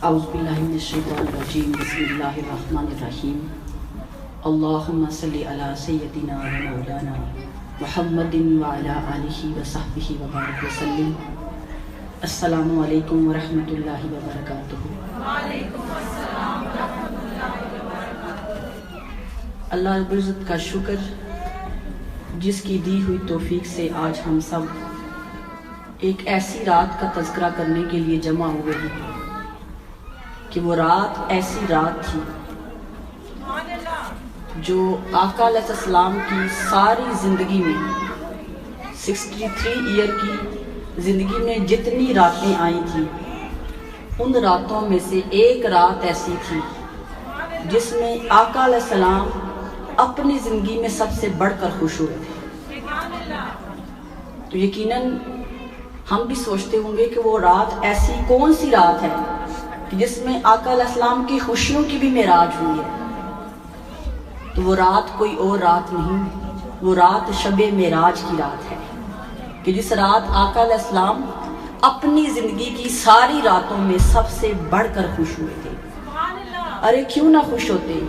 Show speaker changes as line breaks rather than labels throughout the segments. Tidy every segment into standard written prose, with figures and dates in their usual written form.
اعوذ باللہ من الشیطان الرجیم بسم اللہ الرحمن الرحیم اللہم صلی علی سیدنا و مولانا محمد وعلی آلہ وصحبہ وبارک وسلم۔ السلام علیکم ورحمۃ اللہ وبرکاتہ۔
وعلیکم السلام ورحمۃ اللہ وبرکاتہ۔
اللہ رب العزت کا شکر جس کی دی ہوئی توفیق سے آج ہم سب ایک ایسی رات کا تذکرہ کرنے کے لیے جمع ہوئے ہیں کہ وہ رات ایسی رات تھی جو آقا علیہ السلام کی ساری زندگی میں 63 ایئر کی زندگی میں جتنی راتیں آئی تھیں ان راتوں میں سے ایک رات ایسی تھی جس میں آقا علیہ السلام اپنی زندگی میں سب سے بڑھ کر خوش ہوئے تھے۔ تو یقیناً ہم بھی سوچتے ہوں گے کہ وہ رات ایسی کون سی رات ہے جس میں آقا علیہ السلام کی خوشیوں کی بھی معراج ہوئی ہے۔ تو وہ رات کوئی اور رات نہیں، وہ رات شب معراج کی رات ہے کہ جس رات آقا علیہ السلام اپنی زندگی کی ساری راتوں میں سب سے بڑھ کر خوش ہوئے تھے۔ ارے کیوں نہ خوش ہوتے،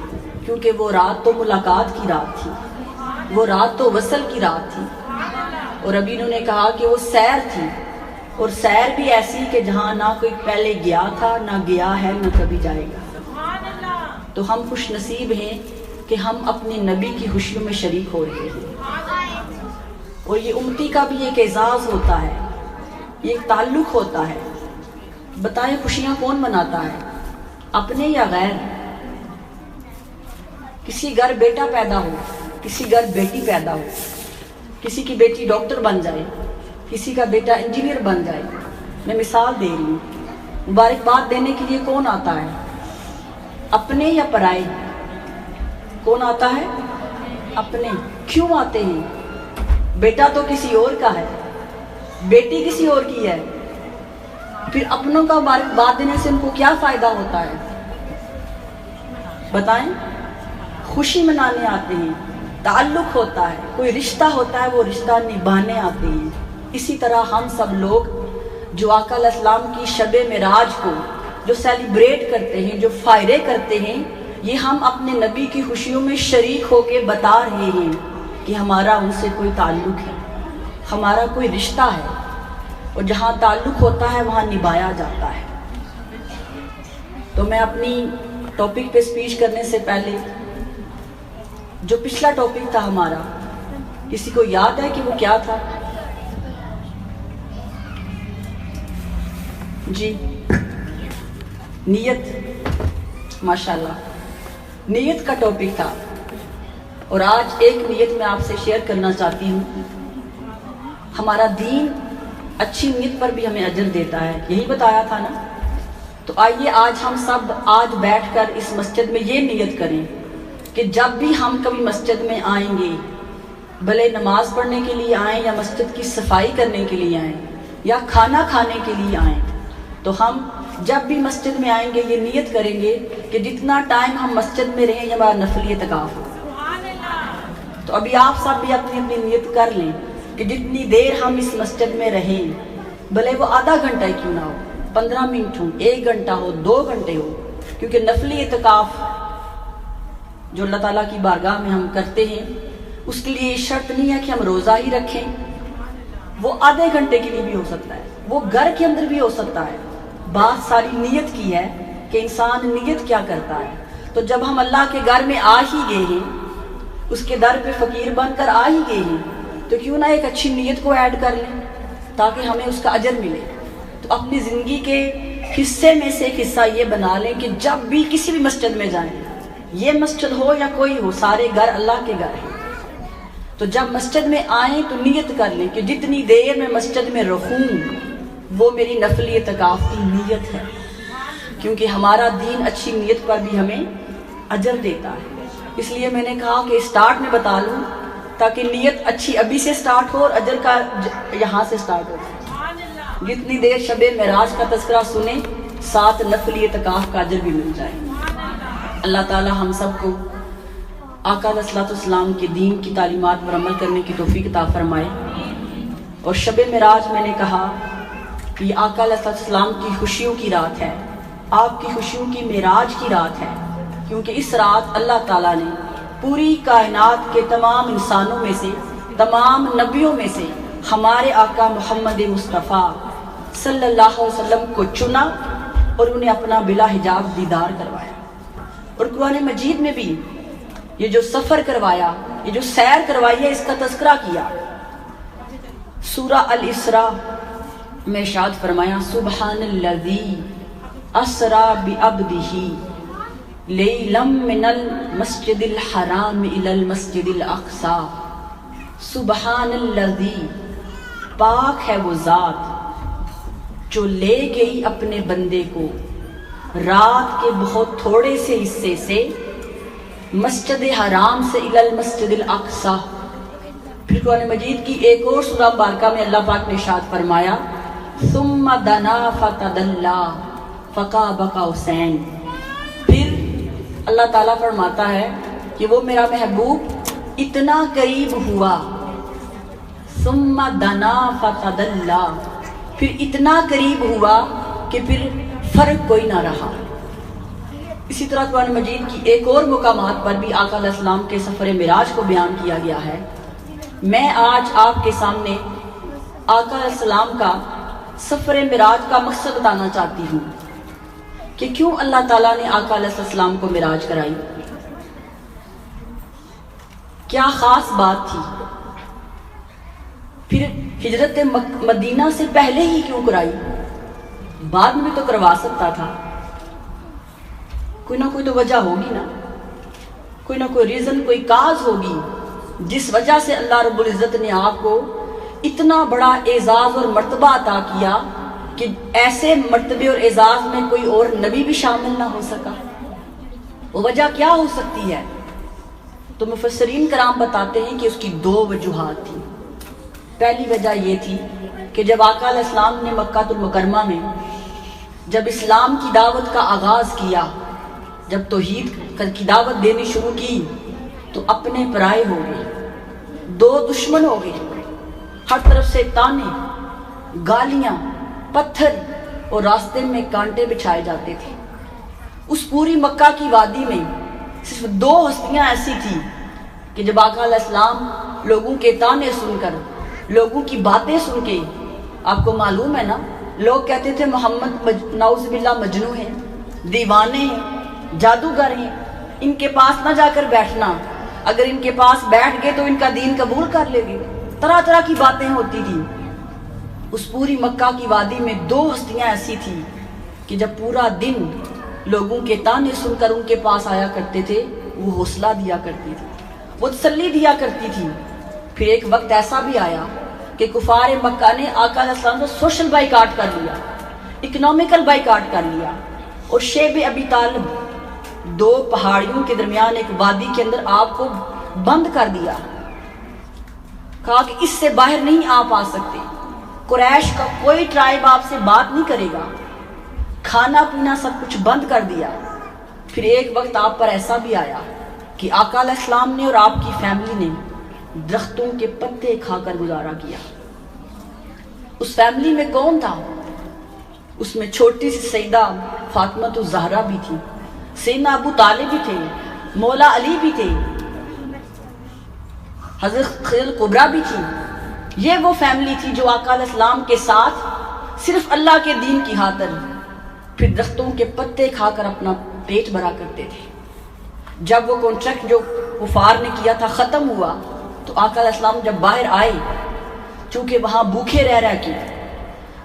کیونکہ وہ رات تو ملاقات کی رات تھی، وہ رات تو وصل کی رات تھی، اور ابھی انہوں نے کہا کہ وہ سیر تھی، اور سیر بھی ایسی کہ جہاں نہ کوئی پہلے گیا تھا، نہ گیا ہے، نہ کبھی جائے گا۔ تو ہم خوش نصیب ہیں کہ ہم اپنے نبی کی خوشیوں میں شریک ہو رہے ہیں، اور یہ امتی کا بھی ایک اعزاز ہوتا ہے، یہ ایک تعلق ہوتا ہے۔ بتائیں خوشیاں کون مناتا ہے، اپنے یا غیر؟ کسی گھر بیٹا پیدا ہو، کسی گھر بیٹی پیدا ہو، کسی کی بیٹی ڈاکٹر بن جائے، کسی کا بیٹا انجینئر بن جائے، میں مثال دے رہی ہوں، مبارکباد دینے کے لیے کون آتا ہے، اپنے یا پرائے؟ کون آتا ہے؟ اپنے۔ کیوں آتے ہیں؟ بیٹا تو کسی اور کا ہے، بیٹی کسی اور کی ہے، پھر اپنوں کا مبارکباد دینے سے ان کو کیا فائدہ ہوتا ہے؟ بتائیں۔ خوشی منانے آتے ہیں، تعلق ہوتا ہے، کوئی رشتہ ہوتا ہے، وہ رشتہ نبھانے آتے ہیں۔ اسی طرح ہم سب لوگ جو آقا علیہ السلام کی شب معراج کو جو سیلیبریٹ کرتے ہیں، جو فائرے کرتے ہیں، یہ ہم اپنے نبی کی خوشیوں میں شریک ہو کے بتا رہے ہیں کہ ہمارا ان سے کوئی تعلق ہے، ہمارا کوئی رشتہ ہے، اور جہاں تعلق ہوتا ہے وہاں نبھایا جاتا ہے۔ تو میں اپنی ٹاپک پہ سپیچ کرنے سے پہلے جو پچھلا ٹاپک تھا ہمارا، کسی کو یاد ہے کہ وہ کیا تھا؟ جی، نیت۔ ماشاءاللہ، نیت کا ٹاپک تھا، اور آج ایک نیت میں آپ سے شیئر کرنا چاہتی ہوں۔ ہمارا دین اچھی نیت پر بھی ہمیں اجر دیتا ہے، یہی بتایا تھا نا؟ تو آئیے آج ہم سب آج بیٹھ کر اس مسجد میں یہ نیت کریں کہ جب بھی ہم کبھی مسجد میں آئیں گے، بھلے نماز پڑھنے کے لیے آئیں یا مسجد کی صفائی کرنے کے لیے آئیں یا کھانا کھانے کے لیے آئیں، تو ہم جب بھی مسجد میں آئیں گے یہ نیت کریں گے کہ جتنا ٹائم ہم مسجد میں رہیں یہ ہمارا نفلی اعتکاف ہو۔ تو ابھی آپ سب بھی اپنی اپنی نیت کر لیں کہ جتنی دیر ہم اس مسجد میں رہیں، بھلے وہ آدھا گھنٹہ ہی کیوں نہ ہو، 15 منٹ ہو، 1 گھنٹہ ہو، 2 گھنٹے ہو، کیونکہ نفلی اعتکاف جو اللہ تعالیٰ کی بارگاہ میں ہم کرتے ہیں اس کے لیے شرط نہیں ہے کہ ہم روزہ ہی رکھیں، وہ آدھے گھنٹے کے لیے بھی ہو سکتا ہے، وہ گھر کے اندر بھی ہو سکتا ہے۔ بات ساری نیت کی ہے کہ انسان نیت کیا کرتا ہے۔ تو جب ہم اللہ کے گھر میں آ ہی گئے ہیں، اس کے در پہ فقیر بن کر آ ہی گئے ہیں، تو کیوں نہ ایک اچھی نیت کو ایڈ کر لیں تاکہ ہمیں اس کا اجر ملے۔ تو اپنی زندگی کے حصے میں سے ایک حصہ یہ بنا لیں کہ جب بھی کسی بھی مسجد میں جائیں، یہ مسجد ہو یا کوئی ہو، سارے گھر اللہ کے گھر ہیں، تو جب مسجد میں آئیں تو نیت کر لیں کہ جتنی دیر میں مسجد میں رہوں وہ میری نفلی اعتکاف کی نیت ہے، کیونکہ ہمارا دین اچھی نیت پر بھی ہمیں اجر دیتا ہے۔ اس لیے میں نے کہا کہ اسٹارٹ میں بتا لوں تاکہ نیت اچھی ابھی سے سٹارٹ ہو اور اجر کا یہاں سے سٹارٹ ہو۔ جتنی دیر شب معراج کا تذکرہ سنیں، ساتھ نفلی اعتکاف کا اجر بھی مل جائے۔ اللہ تعالی ہم سب کو آقا علیہ السلام کے دین کی تعلیمات پر عمل کرنے کی توفیق عطا فرمائے۔ اور شب معراج میں نے کہا کہ یہ آقا علیہ السلام کی خوشیوں کی رات ہے، آپ کی خوشیوں کی معراج کی رات ہے، کیونکہ اس رات اللہ تعالیٰ نے پوری کائنات کے تمام انسانوں میں سے، تمام نبیوں میں سے ہمارے آقا محمد مصطفیٰ صلی اللہ علیہ وسلم کو چنا اور انہیں اپنا بلا حجاب دیدار کروایا۔ اور قرآن مجید میں بھی یہ جو سفر کروایا، یہ جو سیر کروائی ہے، اس کا تذکرہ کیا۔ سورہ الاسراء میں ارشاد فرمایا سبحان الذی اسری بعبدہ لیلا من المسجد الحرام الی المسجد الاقصی۔ سبحان الذی، پاک ہے وہ ذات جو لے گئی اپنے بندے کو رات کے بہت تھوڑے سے حصے سے مسجد حرام سے الی المسجد الاقصی۔ پھر قرآن مجید کی ایک اور سورہ مبارکہ میں اللہ پاک نے ارشاد فرمایا ثم دنا فتدلی فقاب قوسین۔ پھر اللہ تعالیٰ فرماتا ہے کہ وہ میرا محبوب اتنا قریب ہوا، ثم دنا فتدلی، پھر اتنا قریب ہوا کہ پھر فرق کوئی نہ رہا۔ اسی طرح قرآن مجید کی ایک اور مقامات پر بھی آقا علیہ السلام کے سفر معراج کو بیان کیا گیا ہے۔ میں آج آپ کے سامنے آقا علیہ السلام کا سفر معراج کا مقصد بتانا چاہتی ہوں کہ کیوں اللہ تعالیٰ نے آقا علیہ السلام کو معراج کرائی، کیا خاص بات تھی، پھر ہجرت مدینہ سے پہلے ہی کیوں کرائی، بعد میں بھی تو کروا سکتا تھا۔ کوئی نہ کوئی تو وجہ ہوگی نا، کوئی نہ کوئی ریزن، کوئی کاز ہوگی جس وجہ سے اللہ رب العزت نے آپ کو اتنا بڑا اعزاز اور مرتبہ عطا کیا کہ ایسے مرتبے اور اعزاز میں کوئی اور نبی بھی شامل نہ ہو سکا۔ وہ وجہ کیا ہو سکتی ہے؟ تو مفسرین کرام بتاتے ہیں کہ اس کی دو وجوہات تھیں۔ پہلی وجہ یہ تھی کہ جب آقا علیہ السلام نے مکہ المکرمہ میں جب اسلام کی دعوت کا آغاز کیا، جب توحید کی دعوت دینی شروع کی، تو اپنے پرائے ہو گئے، دو دشمن ہو گئے، ہر طرف سے تانے، گالیاں، پتھر اور راستے میں کانٹے بچھائے جاتے تھے۔ اس پوری مکہ کی وادی میں صرف دو ہستیاں ایسی تھیں کہ جب آقا علیہ السلام لوگوں کے تانے سن کر، لوگوں کی باتیں سن کے، آپ کو معلوم ہے نا، لوگ کہتے تھے محمد نعوذ باللہ مجنون ہیں، دیوانے ہیں، جادوگر ہیں، ان کے پاس نہ جا کر بیٹھنا، اگر ان کے پاس بیٹھ گئے تو ان کا دین قبول کر لے گے، طرح طرح کی باتیں ہوتی تھیں۔ اس پوری مکہ کی وادی میں دو ہستیاں ایسی تھیں کہ جب پورا دن لوگوں کے تانے سن کر ان کے پاس آیا کرتے تھے، وہ حوصلہ دیا کرتی تھی، وہ تسلی دیا کرتی تھی۔ پھر ایک وقت ایسا بھی آیا کہ کفار مکہ نے آقا علیہ السلام کو سوشل بائیکاٹ کر لیا، اکنومیکل بائیکاٹ کر لیا، اور شیب ابی طالب دو پہاڑیوں کے درمیان ایک وادی کے اندر آپ کو بند کر دیا، کہا کہ اس سے باہر نہیں آپ آ سکتے، قریش کا کوئی ٹرائب آپ سے بات نہیں کرے گا، کھانا پینا سب کچھ بند کر دیا۔ پھر ایک وقت آپ پر ایسا بھی آیا کہ آقا علیہ السلام نے اور آپ کی فیملی نے درختوں کے پتے کھا کر گزارا کیا۔ اس فیملی میں کون تھا؟ اس میں چھوٹی سی سیدہ فاطمہ الزہرا بھی تھی، سیدنا ابو طالب بھی تھے، مولا علی بھی تھے، حضرت خدیجہ کبریٰ بھی تھی۔ یہ وہ فیملی تھی جو آقا علیہ السلام کے ساتھ صرف اللہ کے دین کی خاطر پھر درختوں کے پتے کھا کر اپنا پیٹ بھرا کرتے تھے۔ جب وہ کانٹریکٹ جو کفار نے کیا تھا ختم ہوا تو آقا علیہ السلام جب باہر آئے، چونکہ وہاں بھوکے رہ کے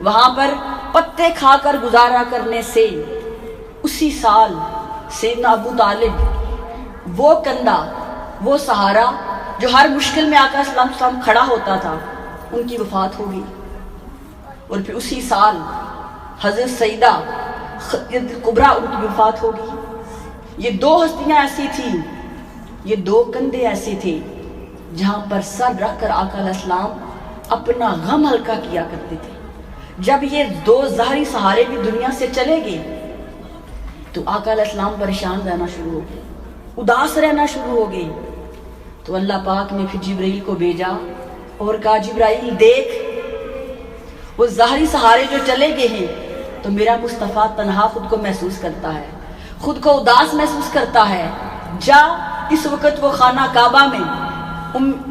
وہاں پر پتے کھا کر گزارا کرنے سے اسی سال سیدنا ابو طالب، وہ کندھا، وہ سہارا جو ہر مشکل میں آقا علیہ السلام کھڑا ہوتا تھا، ان کی وفات ہو گئی۔ اور پھر اسی سال حضرت سیدہ خدیجہ کبریٰ ان کی وفات ہو گئی۔ یہ دو ہستیاں ایسی تھیں، یہ دو کندھے ایسے تھے جہاں پر سر رکھ کر آقا علیہ السلام اپنا غم ہلکا کیا کرتے تھے۔ جب یہ دو ظاہری سہارے بھی دنیا سے چلے گئے تو آقا علیہ السلام پریشان رہنا شروع ہو گئے، اداس رہنا شروع ہو گئے۔ تو اللہ پاک نے پھر جبرائیل کو بھیجا اور کہا جبرائیل دیکھ، وہ ظاہری سہارے جو چلے گئے ہیں تو میرا مصطفیٰ تنہا خود کو محسوس کرتا ہے، خود کو اداس محسوس کرتا ہے۔ جا، اس وقت وہ خانہ کعبہ میں،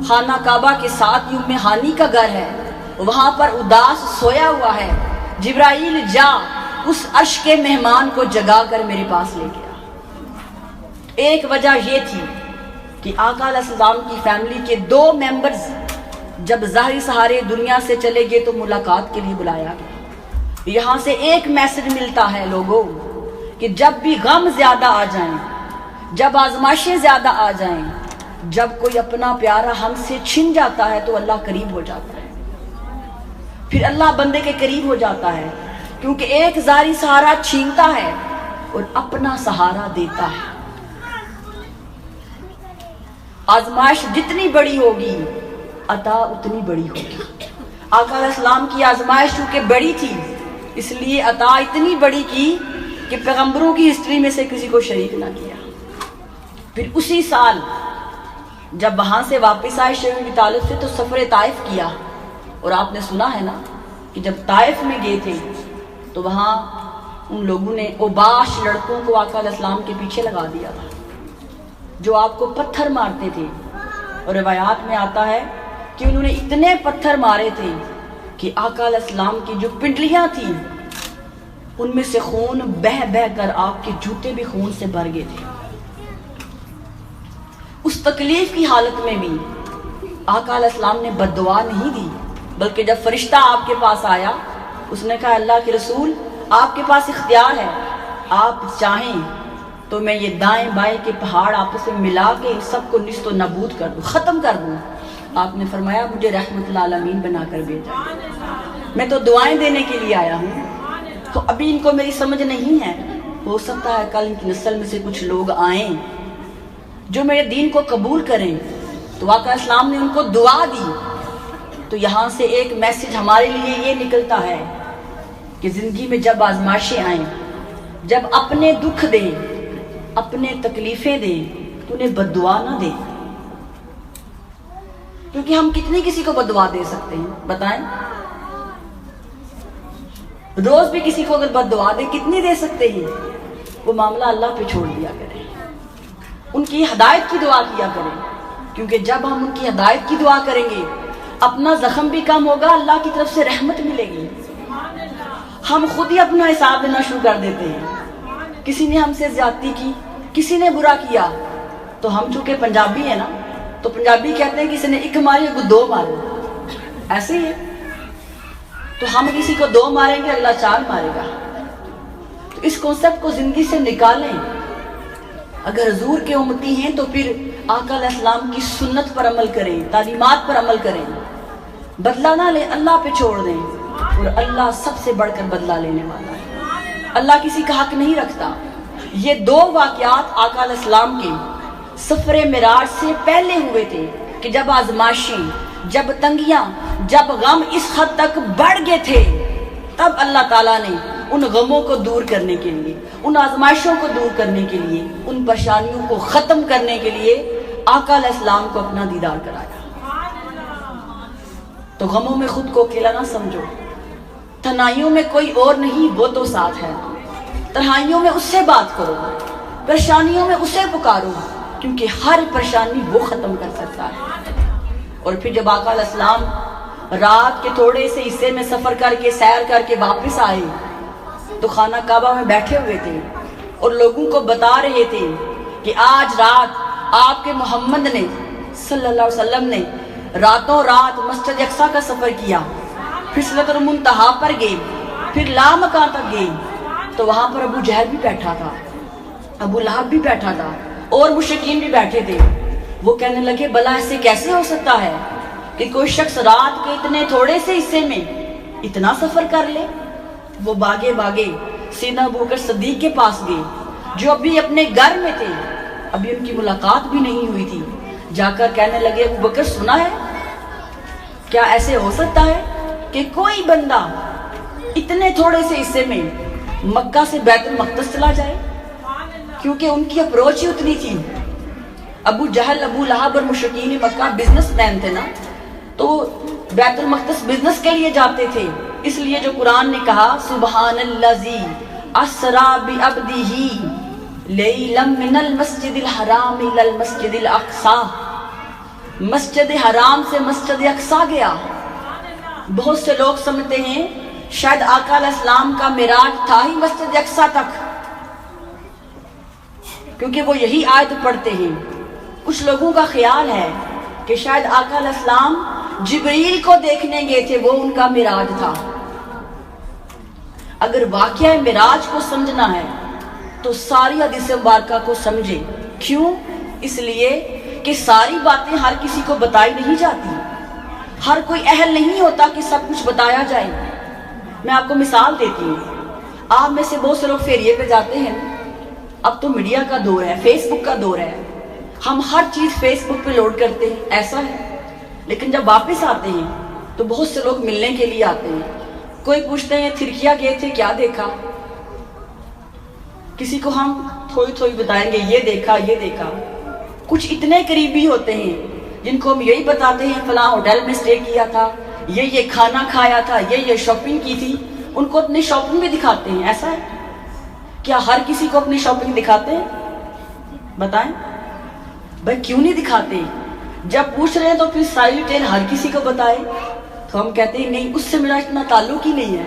خانہ کعبہ کے ساتھ ام ہانی کا گھر ہے، وہاں پر اداس سویا ہوا ہے۔ جبرائیل جا، اس عرش کے مہمان کو جگا کر میرے پاس لے گیا۔ ایک وجہ یہ تھی کہ آقا علیہ السلام کی فیملی کے 2 ممبرز جب ظاہری سہارے دنیا سے چلے گئے تو ملاقات کے لیے بلایا گیا۔ یہاں سے ایک میسج ملتا ہے لوگوں کہ جب بھی غم زیادہ آ جائیں، جب آزمائشیں زیادہ آ جائیں، جب کوئی اپنا پیارا ہم سے چھن جاتا ہے تو اللہ قریب ہو جاتا ہے، پھر اللہ بندے کے قریب ہو جاتا ہے، کیونکہ ایک ظاہری سہارا چھینتا ہے اور اپنا سہارا دیتا ہے۔ آزمائش جتنی بڑی ہوگی عطا اتنی بڑی ہوگی۔ آقا علیہ السلام کی آزمائش چونکہ بڑی تھی اس لیے عطا اتنی بڑی کی کہ پیغمبروں کی ہسٹری میں سے کسی کو شریک نہ کیا۔ پھر اسی سال جب وہاں سے واپس آئے شیخ ابی طالب سے تو سفر طائف کیا، اور آپ نے سنا ہے نا کہ جب طائف میں گئے تھے تو وہاں ان لوگوں نے اوباش لڑکوں کو آقا علیہ السلام کے پیچھے لگا دیا تھا جو آپ کو پتھر مارتے تھے، اور روایات میں آتا ہے کہ انہوں نے اتنے پتھر مارے تھے کہ آقا علیہ السلام کی جو پنڈلیاں تھیں ان میں سے خون بہہ بہہ کر آپ کے جوتے بھی خون سے بھر گئے تھے۔ اس تکلیف کی حالت میں بھی آقا علیہ السلام نے بد دعا نہیں دی، بلکہ جب فرشتہ آپ کے پاس آیا اس نے کہا اللہ کے رسول آپ کے پاس اختیار ہے، آپ چاہیں تو میں یہ دائیں بائیں کے پہاڑ آپس میں ملا کے ان سب کو نیست و نابود کر دوں، ختم کر دوں۔ آپ نے فرمایا مجھے رحمت للعالمین بنا کر بھیجا، میں تو دعائیں دینے کے لیے آیا ہوں، تو ابھی ان کو میری سمجھ نہیں ہے، ہو سکتا ہے کل ان کی نسل میں سے کچھ لوگ آئیں جو میرے دین کو قبول کریں۔ تو آقا اسلام نے ان کو دعا دی۔ تو یہاں سے ایک میسج ہمارے لیے یہ نکلتا ہے کہ زندگی میں جب آزمائشیں آئیں، جب اپنے دکھ دیں، اپنے تکلیفیں دیں تو انہیں بد دعا نہ دیں، کیونکہ ہم کتنی کسی کو بد دعا دے سکتے ہیں بتائیں؟ روز بھی کسی کو اگر بد دعا دیں کتنی دے سکتے ہیں؟ وہ معاملہ اللہ پہ چھوڑ دیا کریں، ان کی ہدایت کی دعا کیا کریں، کیونکہ جب ہم ان کی ہدایت کی دعا کریں گے اپنا زخم بھی کم ہوگا، اللہ کی طرف سے رحمت ملے گی۔ ہم خود ہی اپنا حساب لینا شروع کر دیتے ہیں، کسی نے ہم سے زیادتی کی، کسی نے برا کیا، تو ہم چونکہ پنجابی ہیں نا تو پنجابی کہتے ہیں کسی نے ایک ماری کو 2 مارے، ایسے ہی ہے، تو ہم کسی کو 2 ماریں گے اللہ 4 مارے گا۔ تو اس کنسپٹ کو زندگی سے نکالیں۔ اگر حضور کے امتی ہیں تو پھر آقا علیہ السلام کی سنت پر عمل کریں، تعلیمات پر عمل کریں، بدلہ نہ لیں، اللہ پہ چھوڑ دیں، اور اللہ سب سے بڑھ کر بدلہ لینے والا ہے، اللہ کسی کا حق نہیں رکھتا۔ یہ 2 واقعات آقا علیہ السلام کے سفر معراج سے پہلے ہوئے تھے کہ جب آزمائشیں، جب تنگیاں، جب غم اس حد تک بڑھ گئے تھے، تب اللہ تعالیٰ نے ان غموں کو دور کرنے کے لیے، ان آزمائشوں کو دور کرنے کے لیے، ان پریشانیوں کو ختم کرنے کے لیے آقا علیہ السلام کو اپنا دیدار کرایا۔ تو غموں میں خود کو اکیلا نہ سمجھو، تنہائیوں میں کوئی اور نہیں، وہ تو ساتھ ہے، تنہائیوں میں اس سے بات کرو، پریشانیوں میں اسے پکارو، کیونکہ ہر پریشانی وہ ختم کر سکتا ہے۔ اور پھر جب آقا علیہ السلام رات کے تھوڑے سے حصے میں سفر کر کے سیر کر کے واپس آئے تو خانہ کعبہ میں بیٹھے ہوئے تھے اور لوگوں کو بتا رہے تھے کہ آج رات آپ کے محمد نے صلی اللہ علیہ وسلم نے راتوں رات مسجد اقصیٰ کا سفر کیا، پھر سدرۃ المنتہا پر گئے، پھر لامکان تک گئے، تو وہاں پر ابو جہل بھی بیٹھا تھا، ابو لہب بھی بیٹھا تھا، اور مشرکین بھی بیٹھے تھے۔ وہ کہنے لگے بھلا ایسے کیسے ہو سکتا ہے کہ کوئی شخص رات کے اتنے تھوڑے سے حصے میں اتنا سفر کر لے؟ وہ باگے باگے سیدنا ابوبکر صدیق کے پاس گئے جو ابھی اپنے گھر میں تھے، ابھی ان کی ملاقات بھی نہیں ہوئی تھی، جا کر کہنے لگے ابوبکر سنا ہے کیا ایسے ہو سکتا ہے کہ کوئی بندہ اتنے تھوڑے سے حصے میں مکہ سے بیت المقدس چلا جائے؟ کیونکہ ان کی اپروچ ہی اتنی تھی۔ ابو جہل، ابو لہب اور مشرکین مکہ بزنس مین تھے نا، تو بیت المقدس بزنس کے لیے جاتے تھے، اس لیے جو قرآن نے کہا سبحان الذی اسری بعبدہ لیلا من المسجد الحرام الی المسجد الاقصی، مسجد حرام سے مسجد اقصی گیا۔ بہت سے لوگ سمجھتے ہیں شاید آقا علیہ السلام کا معراج تھا ہی مسجد اقصی تک، کیونکہ وہ یہی آیت پڑھتے ہیں۔ کچھ لوگوں کا خیال ہے کہ شاید آقا علیہ السلام جبریل کو دیکھنے گئے تھے، وہ ان کا معراج تھا۔ اگر واقعہ معراج کو سمجھنا ہے تو ساری حدیث مبارکہ کو سمجھیں۔ کیوں؟ اس لیے کہ ساری باتیں ہر کسی کو بتائی نہیں جاتی، ہر کوئی اہل نہیں ہوتا کہ سب کچھ بتایا جائے۔ میں آپ کو مثال دیتی ہوں، آپ میں سے بہت سے لوگ فیریے پہ جاتے ہیں، اب تو میڈیا کا دور ہے، فیس بک کا دور ہے، ہم ہر چیز فیس بک پہ لوڈ کرتے ہیں، ایسا ہے۔ لیکن جب واپس آتے ہیں تو بہت سے لوگ ملنے کے لیے آتے ہیں، کوئی پوچھتے ہیں ترکیا گئے تھے کیا دیکھا، کسی کو ہم تھوڑی تھوڑی بتائیں گے یہ دیکھا یہ دیکھا۔ کچھ اتنے قریبی ہوتے ہیں جن کو ہم یہی بتاتے ہیں فلاں ہوٹل میں اسٹے کیا تھا، یہ کھانا کھایا تھا، یہ شاپنگ کی تھی، ان کو اپنی شاپنگ بھی دکھاتے ہیں۔ ایسا ہے کیا ہر کسی کو اپنی شاپنگ دکھاتے ہیں؟ بتائیں بھائی کیوں نہیں دکھاتے؟ جب پوچھ رہے ہیں تو پھر ساری ڈیٹیل ہر کسی کو بتائے، تو ہم کہتے ہیں نہیں، اس سے میرا اتنا تعلق ہی نہیں ہے،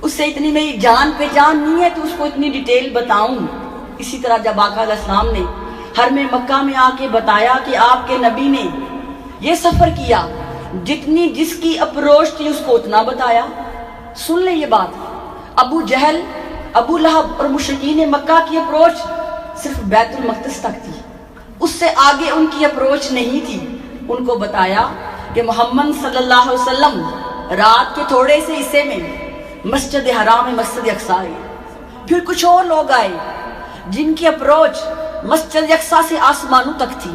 اس سے اتنی میری جان پہچان نہیں ہے تو اس کو اتنی ڈیٹیل بتاؤں۔ اسی طرح جب آقا علیہ السلام نے حرم مکہ میں آ کے بتایا کہ آپ کے نبی نے یہ سفر کیا، جتنی جس کی اپروچ تھی اس کو اتنا بتایا۔ سن لیں یہ بات، ابو جہل، ابو لہب اور مشرکین مکہ کی اپروچ صرف بیت المقدس تک تھی، اس سے آگے ان کی اپروچ نہیں تھی۔ ان کو بتایا کہ محمد صلی اللہ علیہ وسلم رات کے تھوڑے سے حصے میں مسجد حرام میں مسجد اقصی آئے۔ پھر کچھ اور لوگ آئے جن کی اپروچ مسجد اقصی سے آسمانوں تک تھی،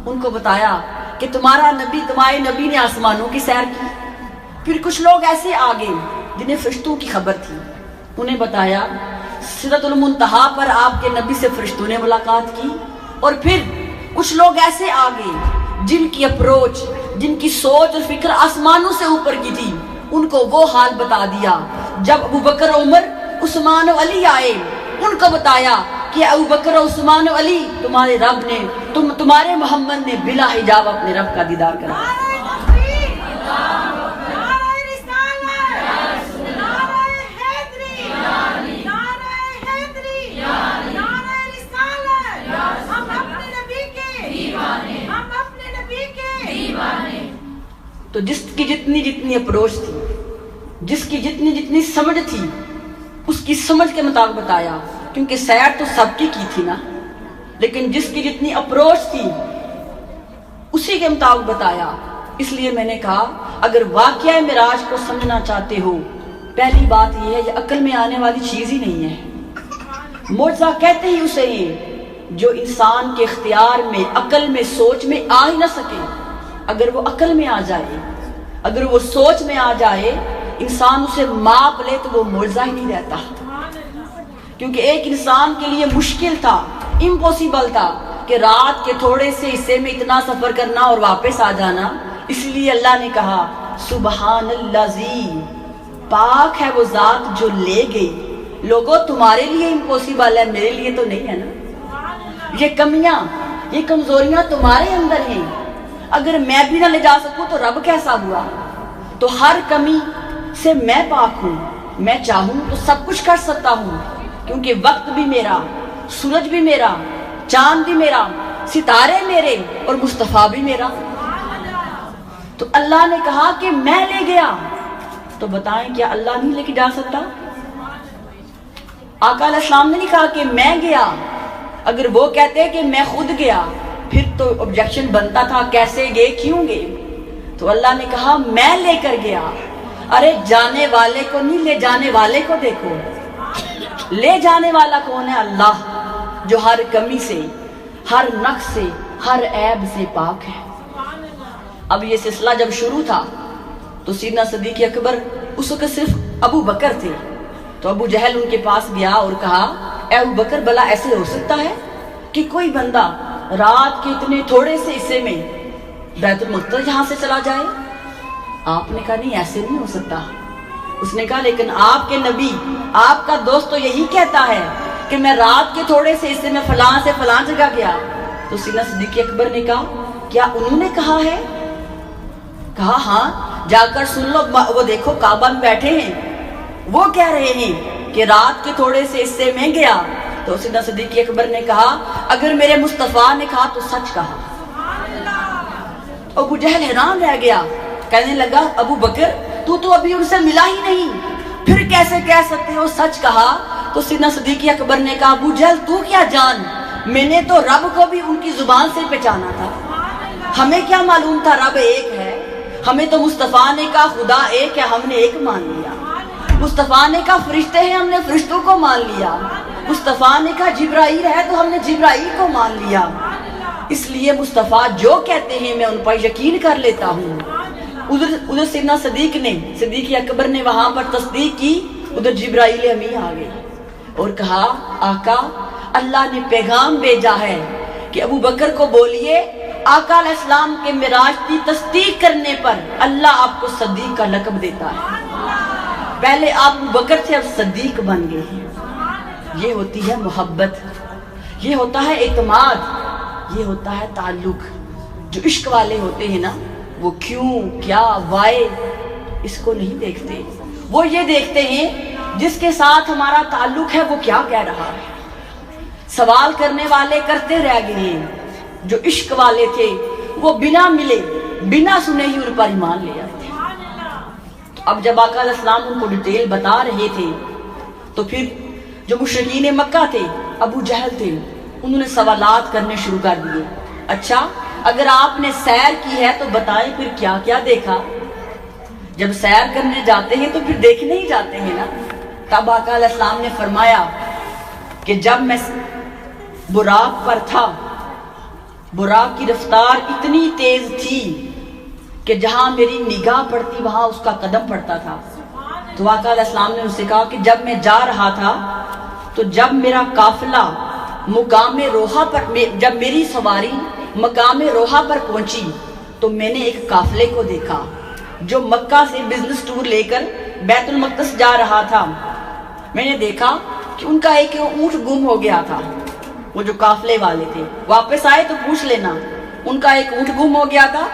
ان کو بتایا کہ تمہارے نبی نے آسمانوں کی سیر کی۔ پھر کچھ لوگ ایسے آگے جنہیں فرشتوں کی خبر تھی، انہیں بتایا سدرۃ المنتہا پر آپ کے نبی سے فرشتوں نے ملاقات کی۔ اور پھر کچھ لوگ ایسے آگے جن کی اپروچ، جن کی سوچ اور فکر آسمانوں سے اوپر کی تھی، ان کو وہ حال بتا دیا۔ جب ابو بکر عمر عثمان و علی آئے، ان کو بتایا کہ ابو بکر عثمان و علی تمہارے محمد نے بلا حجاب اپنے رب کا دیدار کرا۔ تو جس کی جتنی اپروچ تھی، جس کی جتنی سمجھ تھی، اس کی سمجھ کے مطابق بتایا، کیونکہ سیر تو سب کی تھی نا، لیکن جس کی جتنی اپروچ تھی اسی کے مطابق بتایا۔ اس لیے میں نے کہا اگر واقعہ معراج کو سمجھنا چاہتے ہو، پہلی بات یہ ہے یہ عقل میں آنے والی چیز ہی نہیں ہے۔ معجزہ کہتے ہی اسے ہیں جو انسان کے اختیار میں، عقل میں، سوچ میں آ ہی نہ سکے۔ اگر وہ عقل میں آ جائے، اگر وہ سوچ میں آ جائے، انسان اسے ماپ لے تو وہ معجزہ ہی نہیں رہتا۔ کیونکہ ایک انسان کے لیے مشکل تھا، امپوسیبل تھا کہ رات کے تھوڑے سے حصے میں اتنا سفر کرنا اور واپس آ جانا۔ اس لیے اللہ نے کہا سبحان الذی، پاک ہے وہ ذات جو لے گئی۔ لوگوں تمہارے لیے امپوسیبل ہے، میرے لیے تو نہیں ہے نا۔ یہ کمیاں، یہ کمزوریاں تمہارے اندر ہیں، اگر میں بھی نہ لے جا سکوں تو رب کیسا ہوا؟ تو ہر کمی سے میں پاک ہوں، میں چاہوں تو سب کچھ کر سکتا ہوں، کیونکہ وقت بھی میرا، سورج بھی میرا، چاند بھی میرا، ستارے میرے اور مصطفیٰ بھی میرا۔ تو اللہ نے کہا کہ میں لے گیا، تو بتائیں کیا اللہ نہیں لے کے جا سکتا؟ آقا علیہ السلام نے نہیں کہا کہ میں گیا، اگر وہ کہتے کہ میں خود گیا پھر تو objection بنتا تھا کیسے گئے، کیوں گئے؟ تو اللہ نے کہا میں لے کر گیا۔ ارے جانے والے کو نہیں، لے جانے والے کو دیکھو۔ لے جانے والا کون ہے؟ اللہ، جو ہر کمی سے، ہر نقص سے، ہر عیب سے پاک ہے۔ اب یہ سلسلہ جب شروع تھا تو سیدنا صدیق اکبر اس وقت صرف ابو بکر تھے، تو ابو جہل ان کے پاس گیا اور کہا اے ابو بکر، بھلا ایسے ہو سکتا ہے کہ کوئی بندہ رات کے اتنے تھوڑے سے حصے میں بیت المقدس یہاں سے چلا جائے؟ آپ نے کہا نہیں، ایسے نہیں ہو سکتا، اس نے کہا لیکن آپ کے نبی، آپ کا دوست تو یہی کہتا ہے کہ میں رات کے تھوڑے سے حصے میں فلاں سے فلاں جگہ گیا۔ تو سیدنا صدیق اکبر نے کہا کیا انہوں نے کہا ہے؟ کہا ہاں، جا کر سن لو، وہ دیکھو کعبہ میں بیٹھے ہیں، وہ کہہ رہے ہیں کہ رات کے تھوڑے سے حصے میں گیا۔ تو سیدنا صدیق اکبر نے کہا اگر میرے مصطفیٰ نے کہا تو سچ کہا۔ ابو جہل حیران رہ گیا، کہنے لگا ابو بکر تو ابھی ان سے ملا ہی نہیں، پھر کیسے کہہ سکتے ہو سچ کہا؟ تو سیدنا صدیق اکبر نے کہا ابو جہل تو کیا جان، میں نے تو رب کو بھی ان کی زبان سے پہچانا تھا، ہمیں کیا معلوم تھا رب ایک ہے؟ ہمیں تو مصطفیٰ نے کہا خدا ایک ہے، ہم نے ایک مان لیا۔ مصطفیٰ نے کہا فرشتے ہیں، ہم نے فرشتوں کو مان لیا۔ مصطفیٰ نے کہا جبرائیل ہے تو ہم نے جبرائیل کو مان لیا۔ اس لیے مصطفیٰ جو کہتے ہیں میں ان پر یقین کر لیتا ہوں۔ ادھر سیدنا صدیق اکبر نے وہاں پر تصدیق کی، ادھر جبرائیل امین آ گئی اور کہا آقا اللہ نے پیغام بھیجا ہے کہ ابو بکر کو بولیے آقا علیہ السلام کے معراج کی تصدیق کرنے پر اللہ آپ کو صدیق کا لقب دیتا ہے۔ پہلے آپ ابو بکر تھے، اب صدیق بن گئے ہیں۔ یہ ہوتی ہے محبت، یہ ہوتا ہے اعتماد، یہ ہوتا ہے تعلق۔ جو عشق والے ہوتے ہیں نا، وہ کیوں کیا وائے اس کو نہیں دیکھتے، وہ یہ دیکھتے ہیں جس کے ساتھ ہمارا تعلق ہے وہ کیا کہہ رہا ہے۔ سوال کرنے والے کرتے رہ گئے ہیں، جو عشق والے تھے وہ بنا ملے بنا سنے ہی ان پر ایمان لے آئے تھے۔ تو اب جب آقا علیہ السلام ان کو ڈیٹیل بتا رہے تھے تو پھر جو مشرکین مکہ تھے، ابو جہل تھے، انہوں نے سوالات کرنے شروع کر دیے۔ اچھا اگر آپ نے سیر کی ہے تو بتائیں پھر کیا کیا دیکھا؟ جب سیر کرنے جاتے ہیں تو پھر دیکھنے ہی جاتے ہیں نا۔ تب آقا علیہ السلام نے فرمایا کہ جب میں براق پر تھا، براق کی رفتار اتنی تیز تھی کہ جہاں میری نگاہ پڑتی وہاں اس کا قدم پڑتا تھا۔ تو آقا علیہ السلام نے ان سے کہا کہ جب میں جا رہا تھا تو جب میرا قافلہ مقام روحہ پر، جب میری سواری مقام روحہ پر پہنچی تو میں نے ایک قافلے کو دیکھا جو مکہ سے بزنس ٹور لے کر بیت المقدس جا رہا تھا۔ میں نے دیکھا کہ ان کا ایک اونٹ گم ہو گیا تھا، وہ جو قافلے والے تھے واپس آئے تو پوچھ لینا، ان کا ایک اونٹ گم ہو گیا تھا،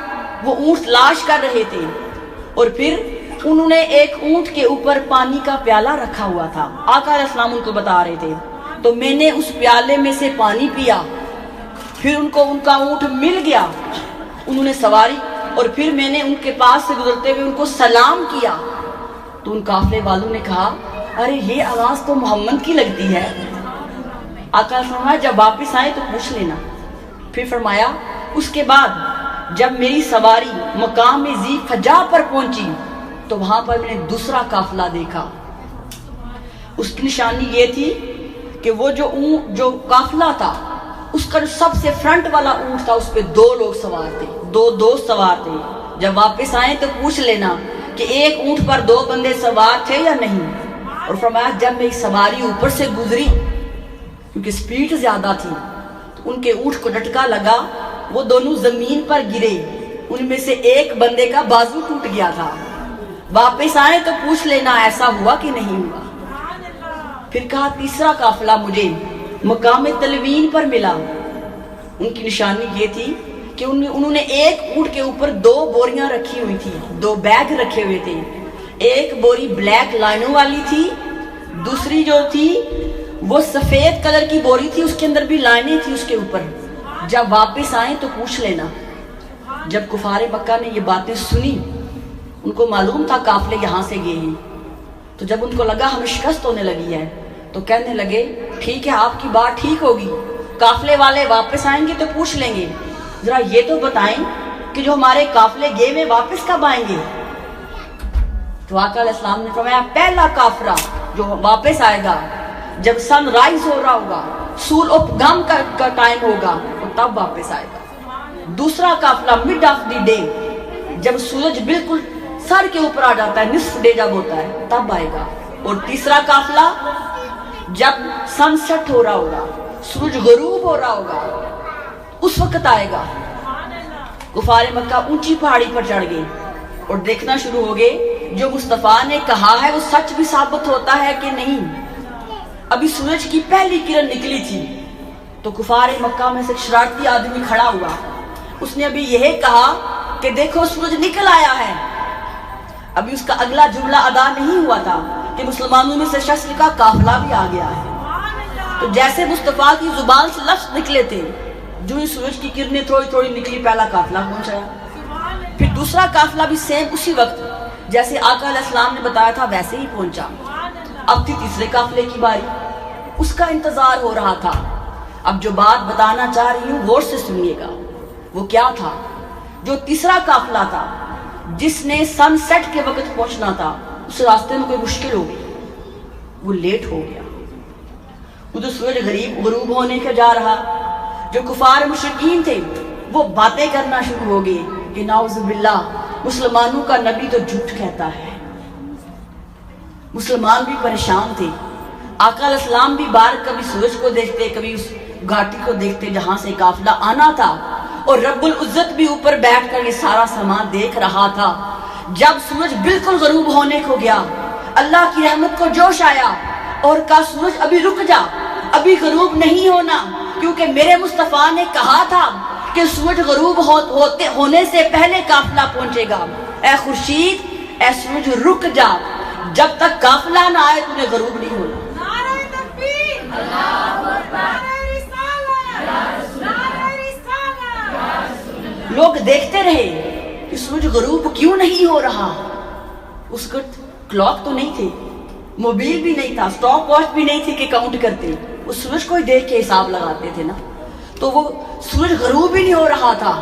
وہ اونٹ تلاش کر رہے تھے، اور پھر انہوں نے ایک اونٹ کے اوپر پانی کا پیالہ رکھا ہوا تھا، آقا علیہ السلام ان کو بتا رہے تھے، تو میں نے اس پیالے میں سے پانی پیا، پھر ان کو ان کا اونٹ مل گیا، انہوں نے سواری، اور پھر میں نے ان کے پاس سے گزرتے ہوئے ان کو سلام کیا، تو ان قافلے والوں نے کہا ارے یہ آواز تو محمد کی لگتی ہے۔ آقا نے فرمایا جب واپس آئے تو پوچھ لینا۔ پھر فرمایا اس کے بعد جب میری سواری مقام ذی فجا پر پہنچی تو وہاں پر میں نے دوسرا قافلہ دیکھا، اس کی نشانی یہ تھی کہ وہ جو قافلہ تھا اس کا جو سب سے فرنٹ والا اونٹ تھا اس پہ 2 لوگ سوار تھے، 2 دوست سوار تھے۔ جب واپس آئے تو پوچھ لینا کہ ایک اونٹ پر 2 بندے سوار تھے یا نہیں۔ اور فرمایا جب میری سواری اوپر سے گزری کیونکہ سپیڈ زیادہ تھی تو ان کے اونٹ کو جھٹکا لگا، وہ دونوں زمین پر گرے، ان میں سے ایک بندے کا بازو ٹوٹ گیا تھا۔ واپس آئے تو پوچھ لینا ایسا ہوا کہ نہیں ہوا۔ پھر کہا تیسرا قافلہ مجھے مقام تلوین پر ملا، ان کی نشانی یہ تھی کہ انہوں نے ایک اونٹ کے اوپر 2 بوریاں رکھی ہوئی تھی، 2 بیگ رکھے ہوئے تھے، ایک بوری بلیک لائنوں والی تھی، دوسری جو تھی وہ سفید کلر کی بوری تھی، اس کے اندر بھی لائنیں تھی اس کے اوپر۔ جب واپس آئیں تو پوچھ لینا۔ جب کفار مکہ نے یہ باتیں سنی، ان کو معلوم تھا قافلے یہاں سے گئے ہیں، تو جب ان کو لگا ہمیں شکست ہونے لگی ہے تو کہنے لگے ٹھیک ہے آپ کی بات ٹھیک ہوگی، قافلے والے واپس آئیں گے تو پوچھ لیں گے، ذرا یہ تو بتائیں کہ جو ہمارے قافلے گئے میں واپس کب آئیں گے؟ تو آقا علیہ السلام نے فرمایا پہلا قافلہ جو واپس آئے گا جب سن رائز ہو رہا ہوگا، سول آف گم کا ٹائم ہوگا تو تب واپس آئے گا۔ دوسرا قافلہ مڈ آف دی ڈے، جب سورج بالکل سر کے اوپر آ جاتا ہے، نصف ڈے جب ہوتا ہے تب آئے گا۔ اور تیسرا قافلہ جب سن سیٹ ہو رہا ہوگا، سورج غروب ہو رہا ہوگا، اس وقت آئے گا۔ کفار مکہ اونچی پہاڑی پر چڑھ گئے اور دیکھنا شروع ہو گئے جو مصطفیٰ نے کہا ہے وہ سچ بھی ثابت ہوتا ہے کہ نہیں؟ ابھی سورج کی پہلی کرن نکلی تھی تو کفار مکہ میں سے ایک شرارتی آدمی کھڑا ہوا. اس نے ابھی یہ کہا کہ دیکھو سورج نکل آیا ہے. ابھی اس کا اگلا جملہ ادا نہیں ہوا تھا کہ مسلمانوں میں سے شخص کا قافلہ بھی آ گیا ہے. تو جیسے مصطفیٰ کی زبان سے لفظ نکلے تھے، جو ہی سورج کی کرنیں تھوڑی تھوڑی نکلی، پہلا قافلہ پہنچا. پھر دوسرا قافلہ بھی سیم اسی وقت جیسے آقا علیہ السلام نے بتایا تھا ویسے ہی پہنچا. اب تھی تیسرے قافلے کی باری. اس کا انتظار ہو رہا تھا. اب جو بات بتانا چاہ رہی ہوں غور سے سنیے گا. وہ کیا تھا؟ جو تیسرا قافلہ تھا جس نے سن سیٹ کے وقت پہنچنا تھا، اس راستے میں کوئی مشکل ہو گئی، وہ لیٹ ہو گیا. ادھر سورج غروب ہونے کے جا رہا. جو کفار مشرکین تھے وہ باتیں کرنا شروع ہو گئے کہ نعوذ باللہ مسلمانوں کا نبی تو جھوٹ کہتا ہے. مسلمان بھی پریشان تھے. آقا علیہ السلام بھی بار کبھی سورج کو دیکھتے، کبھی اس گھاٹی کو دیکھتے جہاں سے قافلہ آنا تھا، اور رب العزت بھی اوپر بیٹھ کر یہ سارا سامان دیکھ رہا تھا. جب سورج بالکل غروب ہونے کو گیا، اللہ کی رحمت کو جوش آیا اور کہا سورج ابھی رک جا، ابھی غروب نہیں ہونا، کیونکہ میرے مصطفیٰ نے کہا تھا کہ سورج غروب ہونے سے پہلے قافلہ پہنچے گا. اے خورشید، اے سورج رک جا، جب تک قافلہ نہ آئے تجھے غروب نہیں ہونا.
نعرہ تکبیر، اللہ اکبر، نعرہ رسالت.
لوگ دیکھتے رہے کہ سورج غروب کیوں نہیں ہو رہا. اس وقت کلاک تو نہیں تھے، موبائل بھی نہیں تھا، سٹاپ واچ بھی نہیں تھی کہ کاؤنٹ کرتے. اس سورج کو ہی دیکھ کے حساب لگاتے تھے نا. تو وہ سورج غروب ہی نہیں ہو رہا تھا.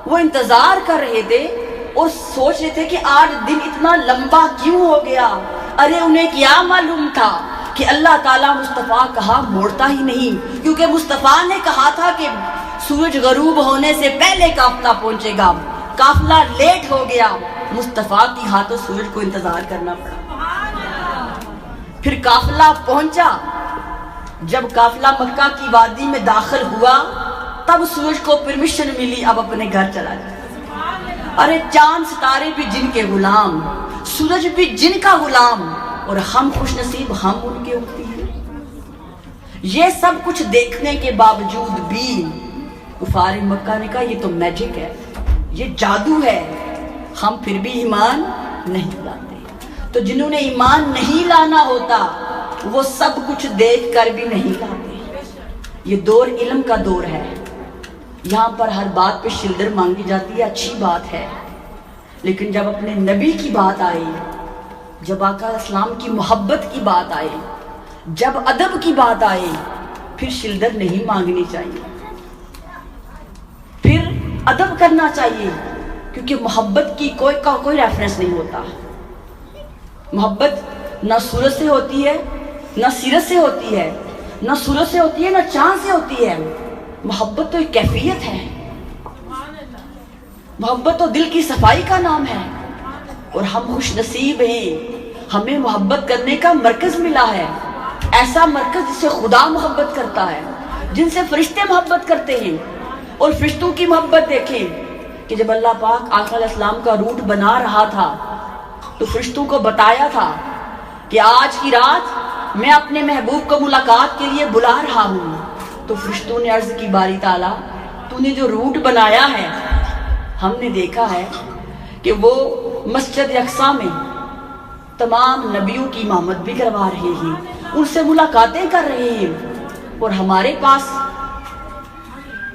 وہ انتظار کر رہے تھے اور سوچ رہے تھے کہ آج دن اتنا لمبا کیوں ہو گیا. ارے انہیں کیا معلوم تھا کہ اللہ تعالیٰ مصطفیٰ کہا موڑتا ہی نہیں، کیونکہ مصطفیٰ نے کہا تھا کہ سورج غروب ہونے سے پہلے قافلہ پہنچے گا. قافلہ لیٹ ہو گیا، مصطفیٰ کی ہاتھوں سورج کو انتظار کرنا پڑا. پھر قافلہ پہنچا. جب قافلہ مکہ کی وادی میں داخل ہوا تب سورج کو پرمیشن ملی اب اپنے گھر چلا جائے. ارے چاند ستارے بھی جن کے غلام، سورج بھی جن کا غلام، اور ہم خوش نصیب ہم ان کے امتی ہیں. یہ سب کچھ دیکھنے کے باوجود بھی کفار مکہ نے کہا یہ تو میجک ہے، یہ جادو ہے، ہم پھر بھی ایمان نہیں لاتے. تو جنہوں نے ایمان نہیں لانا ہوتا وہ سب کچھ دیکھ کر بھی نہیں لاتے. یہ دور علم کا دور ہے. یہاں پر ہر بات پہ شلدر مانگی جاتی ہے، اچھی بات ہے، لیکن جب اپنے نبی کی بات آئی، جب آقا علیہ السلام کی محبت کی بات آئی، جب ادب کی بات آئی، پھر شلدر نہیں مانگنی چاہیے، پھر ادب کرنا چاہیے، کیونکہ محبت کی کوئی ریفرنس نہیں ہوتا. محبت نہ سورج سے ہوتی ہے، نہ سیرت سے ہوتی ہے، نہ سورج سے ہوتی ہے، نہ چاند سے ہوتی ہے. محبت تو ایک کیفیت ہے. محبت تو دل کی صفائی کا نام ہے. اور ہم خوش نصیب ہیں، ہمیں محبت کرنے کا مرکز ملا ہے. ایسا مرکز جس سے خدا محبت کرتا ہے، جن سے فرشتے محبت کرتے ہیں. اور فرشتوں کی محبت دیکھیں کہ جب اللہ پاک آقا علیہ السلام کا روٹ بنا رہا تھا تو فرشتوں کو بتایا تھا کہ آج کی رات میں اپنے محبوب کو ملاقات کے لیے بلا رہا ہوں. تو فرشتوں نے عرض کی باری تعالیٰ تو نے جو روٹ بنایا ہے، ہم نے دیکھا ہے کہ وہ مسجد اقصیٰ میں تمام نبیوں کی امامت بھی کروا رہے ہیں، ان سے ملاقاتیں کر رہے ہیں، اور ہمارے پاس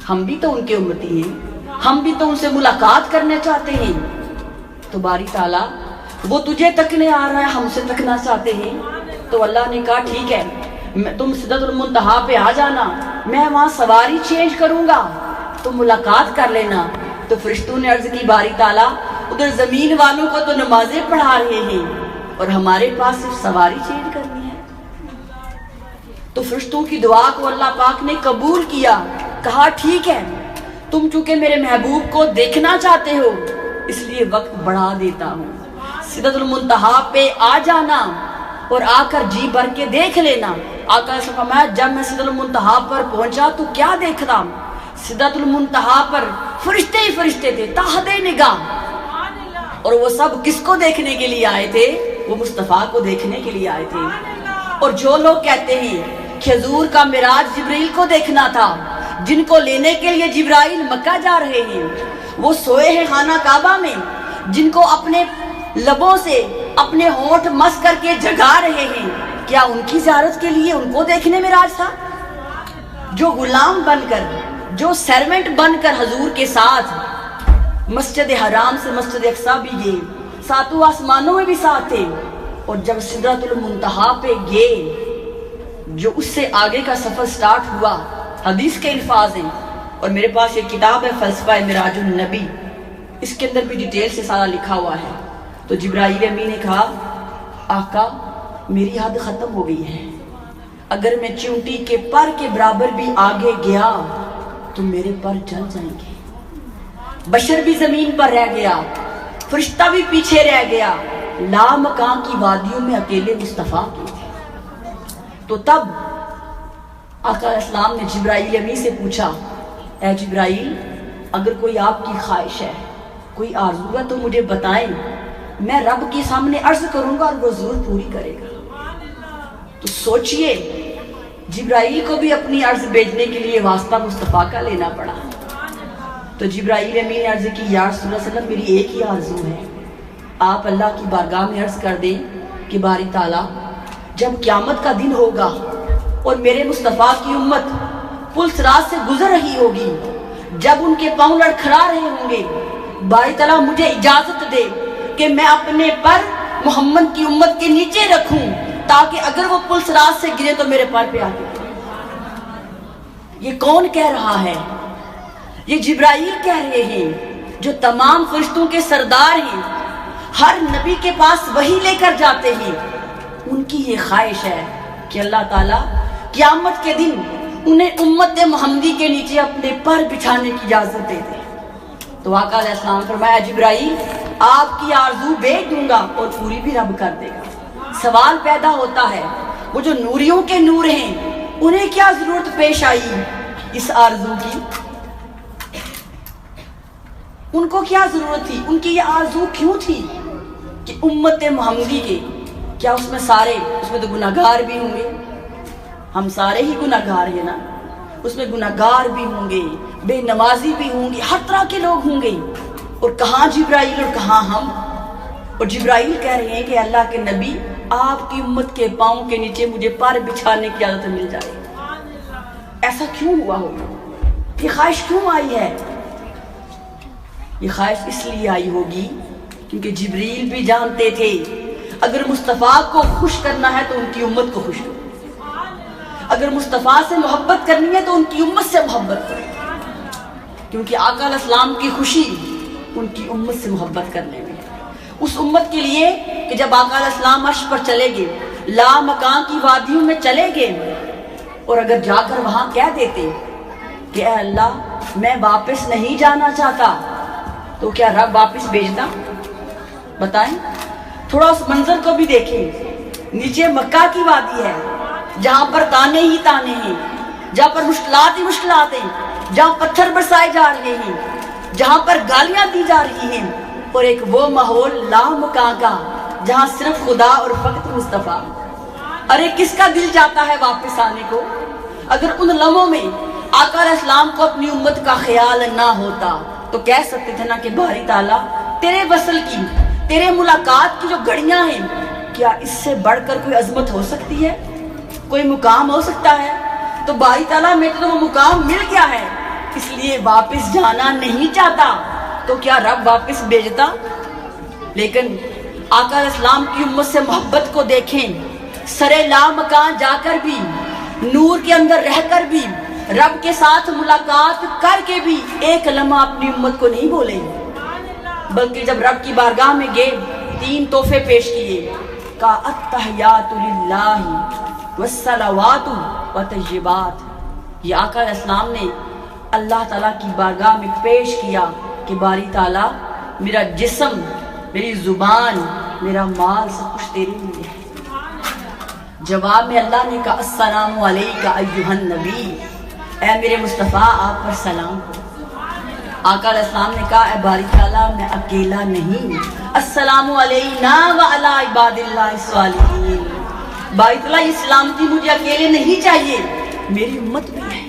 ہم بھی تو ان کے امتی ہیں، ہم بھی تو ان سے ملاقات کرنے چاہتے ہیں. تو باری تعالیٰ وہ تجھے تکنے آ رہا ہے، ہم سے تکنا چاہتے ہیں. تو اللہ نے کہا ٹھیک ہے، تم سدرۃ المنتہا پہ آ جانا، میں وہاں سواری چینج کروں گا، تم ملاقات کر لینا. تو فرشتوں نے عرض کی باری تعالیٰ ادھر زمین والوں کو تو نمازیں پڑھا رہے ہیں اور ہمارے پاس صرف سواری چینج کرنی ہے. تو فرشتوں کی دعا کو اللہ پاک نے قبول کیا. کہا ٹھیک ہے، تم چونکہ میرے محبوب کو دیکھنا چاہتے ہو اس لیے وقت بڑھا دیتا ہوں. سدرۃ المنتہا پہ آ جانا اور آ کر جی بھر کے دیکھ لینا. آقا نے فرمایا جب میں سدرۃ المنتہا پر پہنچا تو کیا دیکھ رہا؟ سدرۃ المنتہا پر فرشتے ہی فرشتے تھے، تحت نگاہ. اور وہ سب کس کو دیکھنے کے لیے آئے تھے؟ وہ مصطفیٰ کو دیکھنے کے لیے آئے تھے۔ اور جو لوگ کہتے ہیں کہ حضور کا معراج جبرائیل کو دیکھنا تھا، جن کو لینے کے لیے جبرائیل مکہ جا رہے ہیں، وہ سوئے ہیں خانہ کعبہ میں، جن کو اپنے لبوں سے اپنے ہونٹ مس کر کے جگا رہے ہیں، کیا ان کی زیارت کے لیے ان کو دیکھنے معراج تھا؟ جو غلام بن کر، جو سرونٹ بن کر حضور کے ساتھ مسجد حرام سے مسجد اقصیٰ بھی گئے، ساتوں آسمانوں میں بھی ساتھ تھے، اور جب سدرۃ المنتہا پہ گئے، جو اس سے آگے کا سفر سٹارٹ ہوا، حدیث کے الفاظ ہیں، اور میرے پاس ایک کتاب ہے فلسفہ معراج النبی، اس کے اندر بھی ڈیٹیل سے سارا لکھا ہوا ہے۔ تو جبرائیل امین نے کہا آقا میری حد ختم ہو گئی ہے، اگر میں چونٹی کے پر کے برابر بھی آگے گیا تو میرے پر جل جائیں گے۔ بشر بھی زمین پر رہ گیا، فرشتہ بھی پیچھے رہ گیا، لامکان کی وادیوں میں اکیلے مصطفیٰ کے تھے۔ تو تب آقا علیہ السلام نے جبرائیل امین سے پوچھا، اے جبرائیل اگر کوئی آپ کی خواہش ہے، کوئی آرزو ہے تو مجھے بتائیں، میں رب کے سامنے عرض کروں گا اور وہ ضرور پوری کرے گا۔ تو سوچئے جبرائیل کو بھی اپنی عرض بھیجنے کے لیے واسطہ مصطفیٰ کا لینا پڑا۔ تو جبرائیل امین نے عرض کی، یا رسول اللہ صلی اللہ علیہ وسلم میری ایک ہی آرزو ہے، آپ اللہ کی بارگاہ میں عرض کر دیں کہ باری تعالیٰ جب قیامت کا دن ہوگا اور میرے مصطفیٰ کی امت پل صراط سے گزر رہی ہوگی، جب ان کے پاؤں لڑکھڑا رہے ہوں گے، باری تعالیٰ مجھے اجازت دے کہ میں اپنے پر محمد کی امت کے نیچے رکھوں، تاکہ اگر وہ پل صراط سے گرے تو میرے پر پہ آ کے۔ یہ کون کہہ رہا ہے؟ یہ جبرائیل کہہ رہے ہیں، جو تمام فرشتوں کے سردار ہیں، ہر نبی کے پاس وحی لے کر جاتے ہیں۔ ان کی یہ خواہش ہے کہ اللہ تعالیٰ قیامت کے دن انہیں امت محمدی کے نیچے اپنے پر بچھانے کی اجازت دے دے۔ تو آقا علیہ السلام فرمایا جبرائیل آپ کی آرزو بھیج دوں گا اور پوری بھی رب کر دے گا۔ سوال پیدا ہوتا ہے وہ جو نوریوں کے نور ہیں انہیں کیا ضرورت پیش آئی اس آرزو کی؟ ان کو کیا ضرورت تھی؟ ان کی یہ آرزو کیوں تھی کہ امت محمدی کے، کیا اس میں تو گناہگار بھی ہوں گے، ہم سارے ہی گناہگار ہیں نا، اس میں گناہگار بھی ہوں گے، بے نمازی بھی ہوں گے، ہر طرح کے لوگ ہوں گے، اور کہاں جبرائیل اور کہاں ہم؟ اور جبرائیل کہہ رہے ہیں کہ اللہ کے نبی آپ کی امت کے پاؤں کے نیچے مجھے پر بچھانے کی اجازت مل جائے۔ ایسا کیوں ہوا ہوگا؟ یہ خواہش کیوں آئی ہے؟ یہ خواہش اس لیے آئی ہوگی کیونکہ جبریل بھی جانتے تھے اگر مصطفیٰ کو خوش کرنا ہے تو ان کی امت کو خوش کرو، اگر مصطفیٰ سے محبت کرنی ہے تو ان کی امت سے محبت کرو، کیونکہ آقا علیہ السلام کی خوشی ان کی امت سے محبت کرنے میں، اس امت کے لیے کہ جب آقا علیہ السلام عرش پر چلے گئے، لا مکان کی وادیوں میں چلے گئے، اور اگر جا کر وہاں کہہ دیتے کہ اے اللہ میں واپس نہیں جانا چاہتا، تو کیا رب واپس بھیجتا؟ بتائیں، تھوڑا اس منظر کو بھی دیکھیں، نیچے مکہ کی وادی ہے جہاں پر تانے ہی تانے ہیں، جہاں پر مشکلات ہی مشکلات ہیں، جہاں پتھر برسائے جا رہے ہیں، جہاں پر گالیاں دی جا رہی ہیں، اور ایک وہ ماحول لامکان کا جہاں صرف خدا اور فقط مصطفیٰ۔ ارے کس کا دل چاہتا ہے واپس آنے کو؟ اگر ان لمحوں میں آقا علیہ السلام کو اپنی امت کا خیال نہ ہوتا تو کہہ سکتے تھے نا کہ باری تعالیٰ تیرے وصل کی، تیرے ملاقات کی جو گھڑیاں ہیں، کیا اس سے بڑھ کر کوئی عظمت ہو سکتی ہے؟ کوئی مقام ہو سکتا ہے؟ تو باری تعالیٰ میں تو وہ مقام مل گیا ہے، اس لیے واپس جانا نہیں چاہتا، تو کیا رب واپس بھیجتا؟ لیکن آقا علیہ السلام کی امت سے محبت کو دیکھیں، سرے لامکان جا کر بھی، نور کے اندر رہ کر بھی، رب کے ساتھ ملاقات کر کے بھی ایک لمحہ اپنی امت کو نہیں بولے، بلکہ جب رب کی بارگاہ میں گئے 3 تحفے پیش کیے، کہا التحیات للہ والصلوات والطیبات۔ یہ آقا علیہ السلام نے اللہ تعالیٰ کی بارگاہ میں پیش کیا کہ باری تعالیٰ میرا جسم، میری زبان، میرا مال سب کچھ تیرے لیے ہے۔ جواب میں اللہ نے کہا السلام علیکہ ایھا النبی، اے میرے مصطفیٰ آپ پر سلام ہو۔ آقا علیہ السلام نے کہا اے باری تعالیٰ میں اکیلا نہیں، السلام علینا وعلی عباد اللہ الصالحین، باری تعالیٰ یہ سلامتی مجھے اکیلے نہیں چاہیے، میری امت بھی ہے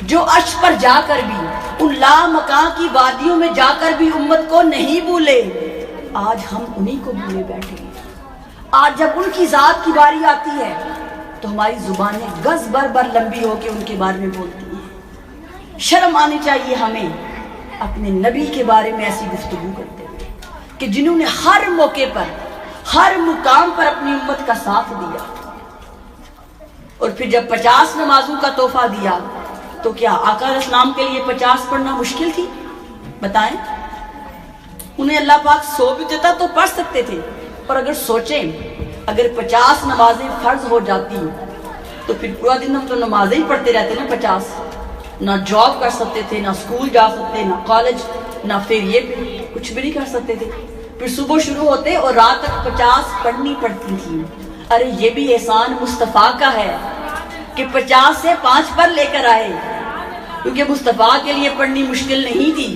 جو عرش پر جا کر بھی ان لامکان کی وادیوں میں جا کر بھی امت کو نہیں بھولے۔ آج ہم انہی کو بھولے بیٹھے ہیں۔ آج جب ان کی ذات کی باری آتی ہے تو ہماری زبانیں گز بر لمبی ہو کے ان کے بارے میں بولتی ہیں۔ شرم آنی چاہیے ہمیں اپنے نبی کے بارے میں ایسی گفتگو کرتے ہوئے کہ جنہوں نے ہر موقع پر ہر مقام پر اپنی امت کا ساتھ دیا، اور پھر جب 50 نمازوں کا تحفہ دیا تو کیا آقا علیہ السلام کے لیے 50 پڑھنا مشکل تھی؟ بتائیں، انہیں اللہ پاک 100 بھی دیتا تو پڑھ سکتے تھے، اور اگر سوچیں اگر 50 نمازیں فرض ہو جاتی تو پھر پورا دن ہم تو نمازیں ہی پڑھتے رہتے نا 50، نہ جاب کر سکتے تھے، نہ اسکول جا سکتے، نہ کالج، نہ پھر یہ کچھ بھی نہیں کر سکتے تھے۔ پھر صبح شروع ہوتے اور رات تک 50 پڑھنی پڑتی تھی۔ ارے یہ بھی احسان مصطفیٰ کا ہے کہ 50 سے 5 پر لے کر آئے، کیونکہ مصطفیٰ کے لیے پڑھنی مشکل نہیں تھی،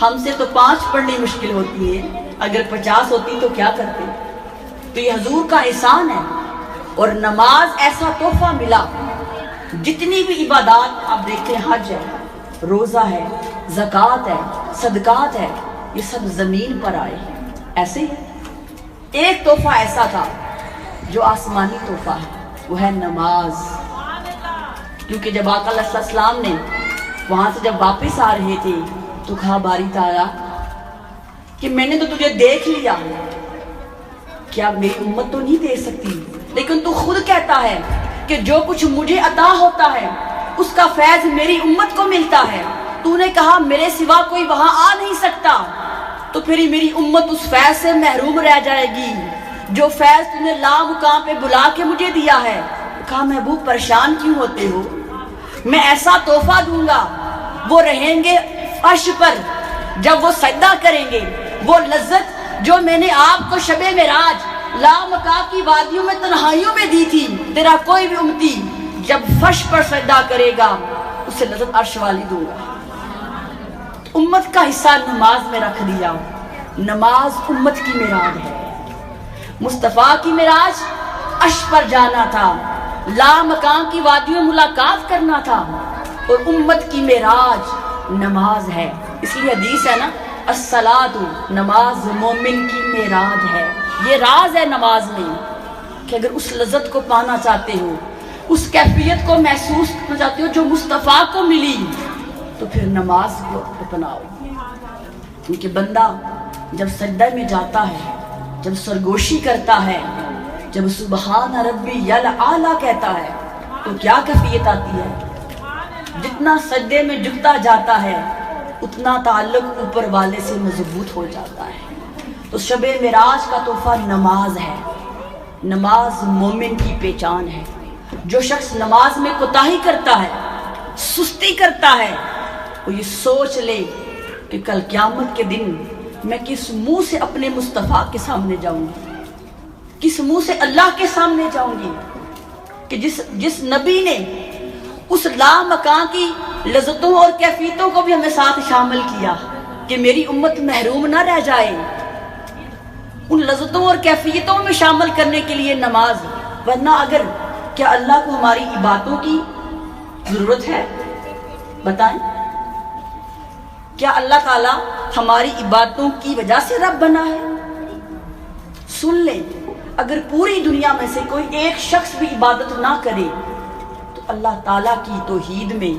ہم سے تو 5 پڑھنی مشکل ہوتی ہے، اگر 50 ہوتی تو کیا کرتے؟ تو یہ حضور کا احسان ہے۔ اور نماز ایسا تحفہ ملا، جتنی بھی عبادات آپ دیکھتے ہیں، حج ہے، روزہ ہے، زکوٰۃ ہے، صدقات ہے، یہ سب زمین پر آئے ہیں۔ ایسے ہی ایک تحفہ ایسا تھا جو آسمانی تحفہ ہے، وہ ہے نماز۔ کیونکہ جب آقا علیہ السلام نے وہاں سے جب واپس آ رہے تھے تو کہا باری تعالیٰ کہ میں نے تو تجھے دیکھ لیا، کیا میری امت تو نہیں دیکھ سکتی؟ لیکن تو خود کہتا ہے کہ جو کچھ مجھے عطا ہوتا ہے اس کا فیض میری امت کو ملتا ہے، تو نے کہا میرے سوا کوئی وہاں آ نہیں سکتا، تو پھر میری امت اس فیض سے محروم رہ جائے گی جو فیض تو نے لامکان پہ بلا کے مجھے دیا ہے۔ کہا محبوب پریشان کیوں ہوتے ہو، میں ایسا تحفہ دوں گا، وہ رہیں گے فرش پر، جب وہ سجدہ کریں گے وہ لذت جو میں نے آپ کو شب معراج لامکان کی وادیوں میں تنہائیوں میں دی تھی، تیرا کوئی بھی امتی جب فرش پر سجدہ کرے گا اسے لذت عرش والی دوں گا۔ امت کا حصہ نماز میں رکھ دیا۔ نماز امت کی معراج ہے، مصطفیٰ کی معراج عرش پر جانا تھا، لامکان کی وادیوں میں ملاقات کرنا تھا، اور امت کی معراج نماز ہے۔ اس لیے حدیث ہے نا، الصلاۃ، نماز مومن کی معراج ہے۔ یہ راز ہے نماز میں کہ اگر اس لذت کو پانا چاہتے ہو، اس کیفیت کو محسوس کرنا چاہتے ہو جو مصطفیٰ کو ملی، تو پھر نماز کو اپناؤ۔ کیونکہ بندہ جب سجدہ میں جاتا ہے، جب سرگوشی کرتا ہے، جب سبحان ربی الاعلیٰ کہتا ہے تو کیا کیفیت آتی ہے؟ جتنا سجدے میں جھکتا جاتا ہے اتنا تعلق اوپر والے سے مضبوط ہو جاتا ہے۔ تو شب معراج کا تحفہ نماز ہے۔ نماز مومن کی پہچان ہے۔ جو شخص نماز میں کوتاہی کرتا ہے، سستی کرتا ہے، وہ یہ سوچ لے کہ کل قیامت کے دن میں کس منہ سے اپنے مصطفیٰ کے سامنے جاؤں گی، کس منہ سے اللہ کے سامنے جاؤں گی، کہ جس نبی نے اس لامکان کی لذتوں اور کیفیتوں کو بھی ہمیں ساتھ شامل کیا کہ میری امت محروم نہ رہ جائے، ان لذتوں اور کیفیتوں میں شامل کرنے کے لیے نماز۔ ورنہ اگر کیا اللہ کو ہماری عبادتوں کی ضرورت ہے؟ بتائیں، کیا اللہ تعالیٰ ہماری عبادتوں کی وجہ سے رب بنا ہے؟ سن لیں، اگر پوری دنیا میں سے کوئی ایک شخص بھی عبادت نہ کرے تو اللہ تعالیٰ کی توحید میں،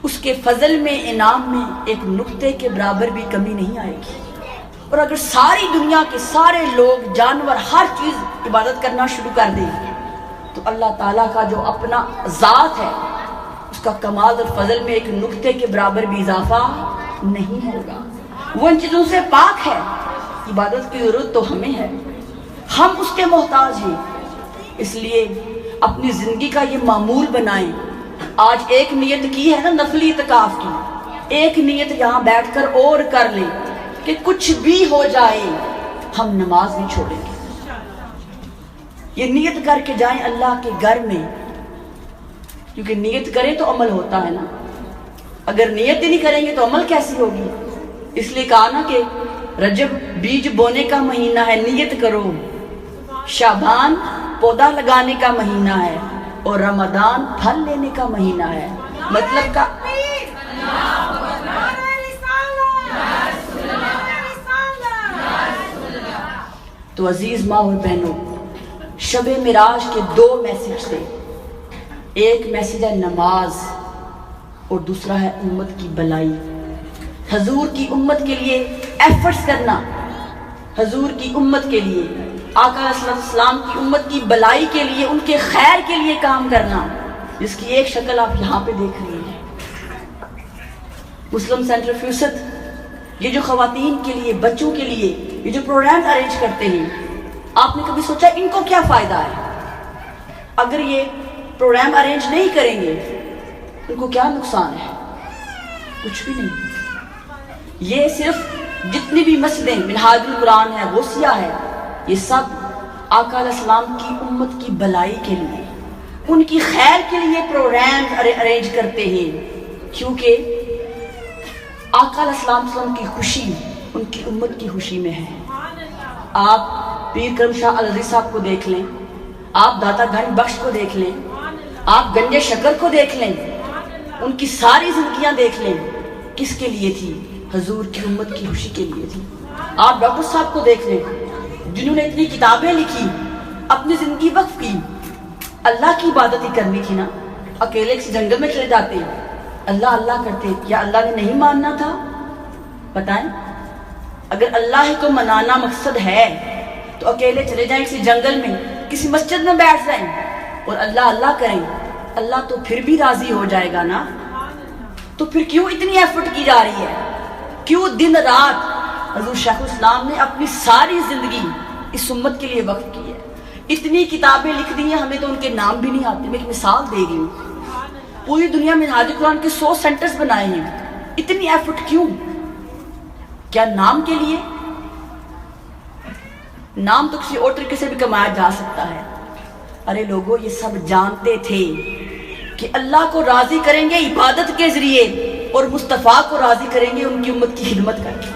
اس کے فضل میں، انعام میں ایک نقطے کے برابر بھی کمی نہیں آئے گی۔ اور اگر ساری دنیا کے سارے لوگ، جانور، ہر چیز عبادت کرنا شروع کر دیں تو اللہ تعالیٰ کا جو اپنا ذات ہے اس کا کمال اور فضل میں ایک نقطے کے برابر بھی اضافہ نہیں ہوگا۔ وہ ان چیزوں سے پاک ہے۔ عبادت کی ضرورت تو ہمیں ہے، ہم اس کے محتاج ہیں۔ اس لیے اپنی زندگی کا یہ معمول بنائیں۔ آج ایک نیت کی ہے نا نفلی اعتکاف کی، ایک نیت یہاں بیٹھ کر اور کر لیں کہ کچھ بھی ہو جائے ہم نماز نہیں چھوڑیں گے۔ یہ نیت کر کے جائیں اللہ کے گھر میں، کیونکہ نیت کریں تو عمل ہوتا ہے نا۔ اگر نیت ہی نہیں کریں گے تو عمل کیسی ہوگی؟ اس لیے کہا نا کہ رجب بیج بونے کا مہینہ ہے، نیت کرو، شعبان پودا لگانے کا مہینہ ہے، اور رمضان پھل لینے کا مہینہ ہے. مطلب کا تو عزیز ماں اور بہنوں، شب معراج کے 2 میسج تھے. ایک میسج ہے نماز اور دوسرا ہے امت کی بلائی. حضور کی امت کے لیے ایفرٹس کرنا، حضور کی امت کے لیے، آقا صلی اللہ علیہ وسلم کی امت کی بلائی کے لیے، ان کے خیر کے لیے کام کرنا، جس کی ایک شکل آپ یہاں پہ دیکھ رہی ہیں. مسلم سینٹر فیوسط یہ جو خواتین کے لیے، بچوں کے لیے یہ جو پروگرام ارینج کرتے ہیں، آپ نے کبھی سوچا ان کو کیا فائدہ ہے؟ اگر یہ پروگرام ارینج نہیں کریں گے ان کو کیا نقصان ہے؟ کچھ بھی نہیں. یہ صرف جتنی بھی مسجدیں، منہاج القرآن ہے، غوثیہ ہے، یہ سب آقا علیہ السلام کی امت کی بلائی کے لیے، ان کی خیر کے لیے پروگرام ارینج کرتے ہیں. کیونکہ آقا علیہ السلام کی خوشی ان کی امت کی خوشی میں ہے. آپ پیر کرم شاہ الرضی صاحب کو دیکھ لیں، آپ داتا گھن بخش کو دیکھ لیں، آپ گنج شکر کو دیکھ لیں، ان کی ساری زندگیاں دیکھ لیں، کس کے لیے تھی؟ حضور کی امت کی خوشی کے لیے تھی. آپ ڈاکٹر صاحب کو دیکھ لیں، جنہوں نے اتنی کتابیں لکھی، اپنی زندگی وقف کی، اللہ کی عبادت ہی کرنی تھی نا. اکیلے کسی جنگل میں چلے جاتے، اللہ اللہ کرتے، یا اللہ نے نہیں ماننا تھا؟ بتائیں، اگر اللہ کو منانا مقصد ہے تو اکیلے چلے جائیں کسی جنگل میں، کسی مسجد میں بیٹھ جائیں اور اللہ اللہ کریں، اللہ تو پھر بھی راضی ہو جائے گا نا. تو پھر کیوں اتنی ایفرٹ کی جا رہی ہے؟ کیوں دن رات؟ حضور شیخ الاسلام نے اپنی ساری زندگی اس امت کے لیے وقف کی ہے. اتنی کتابیں لکھ دی ہیں، ہمیں تو ان کے نام بھی نہیں آتے. میں ایک مثال دے رہی ہوں، پوری دنیا میں منہاج القرآن کے 100 سینٹرز بنائے ہیں. اتنی ایفرٹ کیوں؟ کیا نام کے لیے؟ نام تو کسی اور طریقے سے بھی کمایا جا سکتا ہے. ارے لوگوں، یہ سب جانتے تھے کہ اللہ کو راضی کریں گے عبادت کے ذریعے، اور مصطفیٰ کو راضی کریں گے ان کی امت کی خدمت کر کے.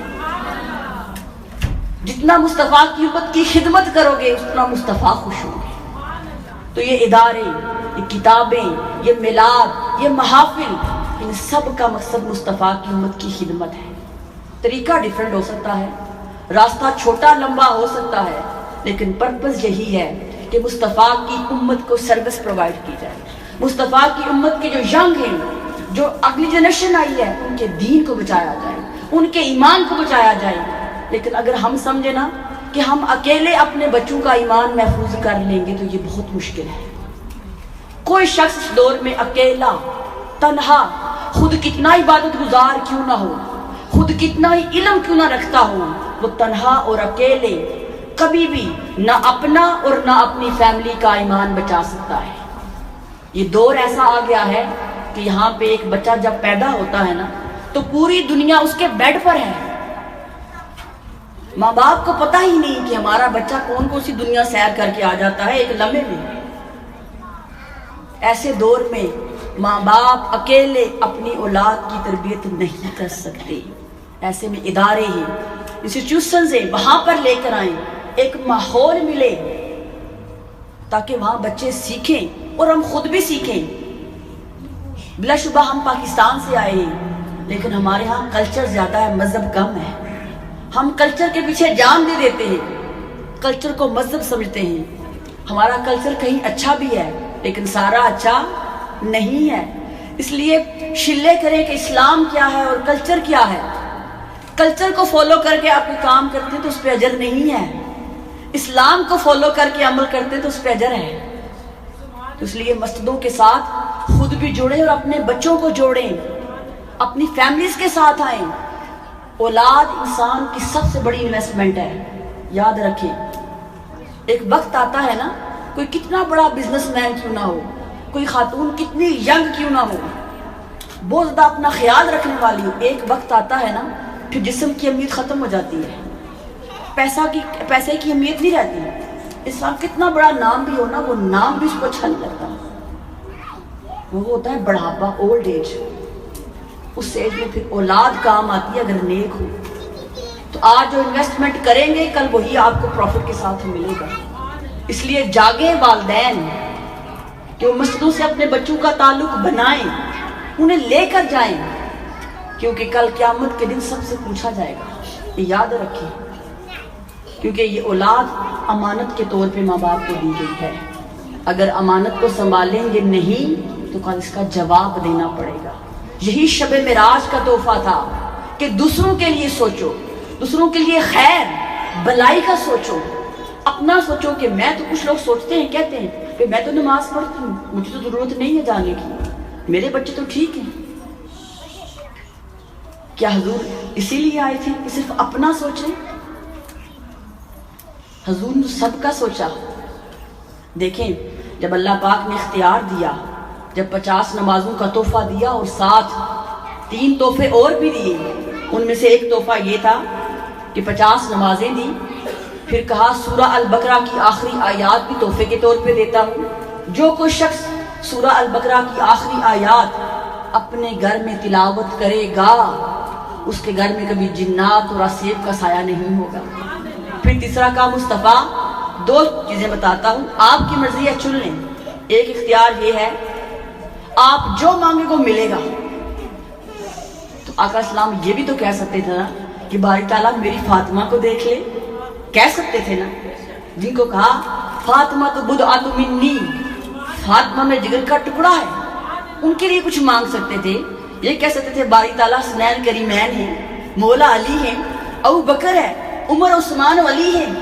جتنا مصطفیٰ کی امت کی خدمت کرو گے اتنا مصطفیٰ خوش ہوں گے. تو یہ ادارے، یہ کتابیں، یہ میلاد، یہ محافل، ان سب کا مقصد مصطفیٰ کی امت کی خدمت ہے. طریقہ ڈیفرنٹ ہو سکتا ہے، راستہ چھوٹا لمبا ہو سکتا ہے، لیکن پرپس یہی ہے کہ مصطفیٰ کی امت کو سروس پرووائڈ کی جائے. مصطفیٰ کی امت کے جو ینگ ہیں، جو اگلی جنریشن آئی ہے، ان کے دین کو بچایا جائے، ان کے ایمان کو بچایا جائے. لیکن اگر ہم سمجھے نا کہ ہم اکیلے اپنے بچوں کا ایمان محفوظ کر لیں گے تو یہ بہت مشکل ہے. کوئی شخص اس دور میں اکیلا، تنہا، خود کتنا عبادت گزار کیوں نہ ہو، خود کتنا ہی علم کیوں نہ رکھتا ہو، وہ تنہا اور اکیلے کبھی بھی نہ اپنا اور نہ اپنی فیملی کا ایمان بچا سکتا ہے. یہ دور ایسا آ گیا ہے کہ یہاں پہ ایک بچہ جب پیدا ہوتا ہے نا تو پوری دنیا اس کے بیڈ پر ہے. ماں باپ کو پتہ ہی نہیں کہ ہمارا بچہ کون سی دنیا سیر کر کے آ جاتا ہے ایک لمحے میں. ایسے دور میں ماں باپ اکیلے اپنی اولاد کی تربیت نہیں کر سکتے. ایسے میں ادارے ہیں، انسٹیٹیوشنز ہیں، وہاں پر لے کر آئیں، ایک ماحول ملے تاکہ وہاں بچے سیکھیں اور ہم خود بھی سیکھیں. بلا شبہ ہم پاکستان سے آئے ہیں، لیکن ہمارے ہاں کلچر زیادہ ہے، مذہب کم ہے. ہم کلچر کے پیچھے جان دے دیتے ہیں، کلچر کو مذہب سمجھتے ہیں. ہمارا کلچر کہیں اچھا بھی ہے لیکن سارا اچھا نہیں ہے. اس لیے شلے کریں کہ اسلام کیا ہے اور کلچر کیا ہے. کلچر کو فالو کر کے آپ کوئی کام کرتے ہیں تو اس پہ اجر نہیں ہے، اسلام کو فالو کر کے عمل کرتے ہیں تو اس پہ اجر ہے. تو اس لیے مسجدوں کے ساتھ خود بھی جڑیں اور اپنے بچوں کو جوڑیں، اپنی فیملیز کے ساتھ آئیں. اولاد انسان کی سب سے بڑی انویسٹمنٹ ہے، یاد رکھیں. ایک وقت آتا ہے نا، کوئی کتنا بڑا بزنس مین کیوں نہ ہو، کوئی خاتون کتنی ینگ کیوں نہ ہو، بہت زیادہ اپنا خیال رکھنے والی ہو، ایک وقت آتا ہے نا پھر جسم کی اہمیت ختم ہو جاتی ہے، پیسے کی اہمیت نہیں رہتی. انسان کتنا بڑا نام بھی ہو نا، وہ نام بھی اس کو اچھا نہیں لگتا. وہ ہوتا ہے بڑھاپا، اولڈ ایج. اس ایج میں پھر اولاد کام آتی ہے اگر نیک ہو. تو آج جو انویسٹمنٹ کریں گے کل وہی آپ کو پروفٹ کے ساتھ ملے گا. اس لیے جاگیں والدین کہ وہ مسجدوں سے اپنے بچوں کا تعلق بنائیں, انہیں لے کر جائیں, کیونکہ کل قیامت کے دن سب سے پوچھا جائے گا. یہ یاد رکھیں, کیونکہ یہ اولاد امانت کے طور پہ ماں باپ کو دی گئی ہے. اگر امانت کو سنبھالیں گے نہیں تو کل اس کا جواب دینا پڑے گا. یہی شب معراج کا تحفہ تھا کہ دوسروں کے لیے سوچو, دوسروں کے لیے خیر بلائی کا سوچو, اپنا سوچو. کہ میں تو کچھ لوگ سوچتے ہیں, کہتے ہیں کہ میں تو نماز پڑھتی ہوں, مجھے تو ضرورت نہیں ہے جانے کی, میرے بچے تو ٹھیک ہیں. کیا حضور اسی لیے آئے تھے کہ صرف اپنا سوچیں؟ حضور نے سب کا سوچا. دیکھیں جب اللہ پاک نے اختیار دیا, جب 50 نمازوں کا تحفہ دیا اور ساتھ 3 تحفے اور بھی دیے, ان میں سے ایک تحفہ یہ تھا کہ 50 نمازیں دی. پھر کہا سورہ البقرہ کی آخری آیات بھی تحفے کے طور پہ دیتا ہوں. جو کوئی شخص سورہ البقرہ کی آخری آیات اپنے گھر میں تلاوت کرے گا اس کے گھر میں کبھی جنات اور اسیب کا سایہ نہیں ہوگا. پھر تیسرا کہا مصطفیٰ 2 چیزیں بتاتا ہوں, آپ کی مرضی ہے چن لیں. ایک اختیار یہ ہے آپ جو مانگے کو ملے گا. تو آقا اسلام یہ بھی تو کہہ سکتے تھے نا کہ باری تعالیٰ میری فاطمہ کو دیکھ لے, کہہ سکتے تھے نا. جن کو کہا فاطمہ تو بدعۃ منی, فاطمہ میں جگر کا ٹکڑا ہے, ان کے لیے کچھ مانگ سکتے تھے. یہ کہہ سکتے تھے باری تعالیٰ حسنین کریمین ہیں, مولا علی ہیں, ابو بکر ہے, عمر عثمان ولی ہیں,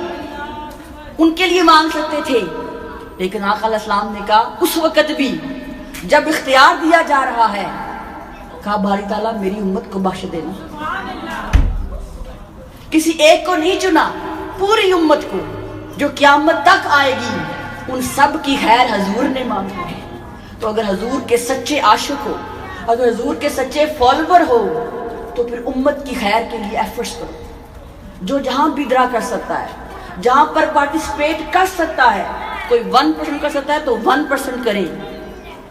ان کے لیے مانگ سکتے تھے. لیکن آقا علیہ السلام نے کہا اس وقت بھی جب اختیار دیا جا رہا ہے, کہا باری تعالیٰ میری امت کو بخش دینا. کسی ایک کو نہیں چنا, پوری امت کو جو قیامت تک آئے گی ان سب کی خیر حضور نے مانگی ہے. تو اگر حضور کے سچے عاشق ہو, اگر حضور کے سچے فالوور ہو, تو پھر امت کی خیر کے لیے ایفرٹس کرو. جو جہاں بھی ڈرا کر سکتا ہے, جہاں پر پارٹیسپیٹ کر سکتا ہے, کوئی 1% کر سکتا ہے تو 1% کریں,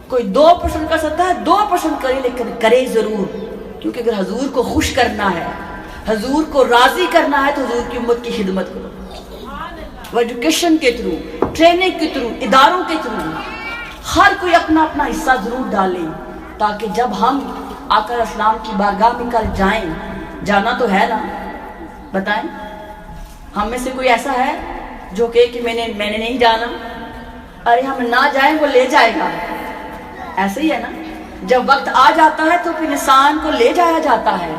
کوئی 2% کر سکتا ہے 2% کریں, لیکن کرے ضرور. کیونکہ اگر حضور کو خوش کرنا ہے, حضور کو راضی کرنا ہے, تو حضور کی امت کی خدمت کرو. وہ ایجوکیشن کے تھرو, ٹریننگ کے تھرو, اداروں کے تھرو ہر کوئی اپنا اپنا حصہ ضرور ڈالیں, تاکہ جب ہم آقا علیہ السلام کی بارگاہ میں کل جائیں, جانا تو ہے نا, بتائیں ہم میں سے کوئی ایسا ہے جو کہ میں نے نہیں جانا؟ ارے ہم نہ جائیں وہ لے جائے گا. ایسے ہی ہے نا, جب وقت آ جاتا ہے تو پھر انسان کو لے جایا جاتا ہے.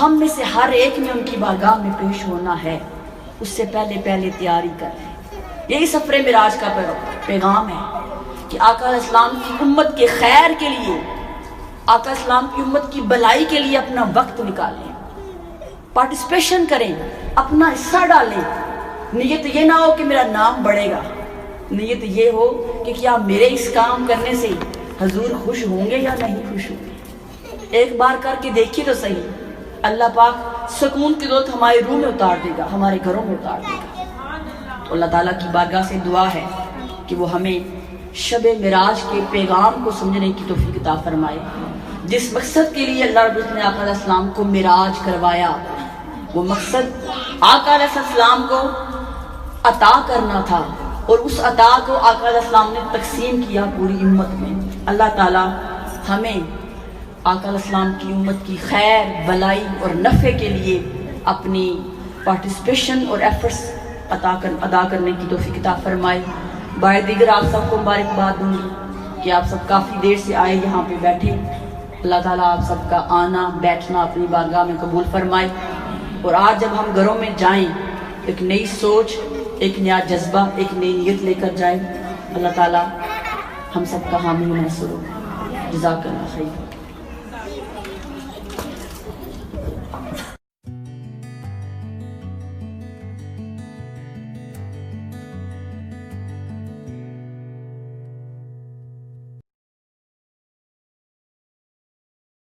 ہم میں سے ہر ایک نے ان کی بارگاہ میں پیش ہونا ہے, اس سے پہلے تیاری کر لیں. یہی سفر معراج کا پیغام ہے کہ آقا علیہ السلام کی امت کے خیر کے لیے, آقا علیہ السلام کی امت کی بلائی کے لیے اپنا وقت نکالیں, پارٹیسپیشن کریں, اپنا حصہ ڈالیں. نیت یہ نہ ہو کہ میرا نام بڑھے گا, نیت یہ ہو کہ کیا میرے اس کام کرنے سے حضور خوش ہوں گے یا نہیں خوش ہوں گے. ایک بار کر کے دیکھیے تو صحیح, اللہ پاک سکون کی دولت ہمارے روح میں اتار دے گا, ہمارے گھروں میں اتار دے گا. تو اللہ تعالیٰ کی بارگاہ سے دعا ہے کہ وہ ہمیں شب معراج کے پیغام کو سمجھنے کی توفیق عطا فرمائے. جس مقصد کے لیے اللہ رب العزت نے آقا علیہ السلام کو معراج کروایا, وہ مقصد آقا علیہ السلام کو عطا کرنا تھا, اور اس عطا کو آقا علیہ السلام نے تقسیم کیا پوری امت میں. اللہ تعالیٰ ہمیں آقا علیہ السلام کی امت کی خیر بلائی اور نفع کے لیے اپنی پارٹیسپیشن اور ایفرٹس ادا کرنے کی توفیق عطا فرمائے. بار دیگر آپ سب کو مبارکباد دوں گی کہ آپ سب کافی دیر سے آئے یہاں پہ بیٹھے. اللہ تعالیٰ آپ سب کا آنا بیٹھنا اپنی بارگاہ میں قبول فرمائے. اور آج جب ہم گھروں میں جائیں ایک نئی سوچ, ایک نیا جذبہ, ایک نئی نیت لے کر جائیں. اللہ تعالیٰ ہم سب کا حامی ناصر ہو. جزاک اللہ خیر.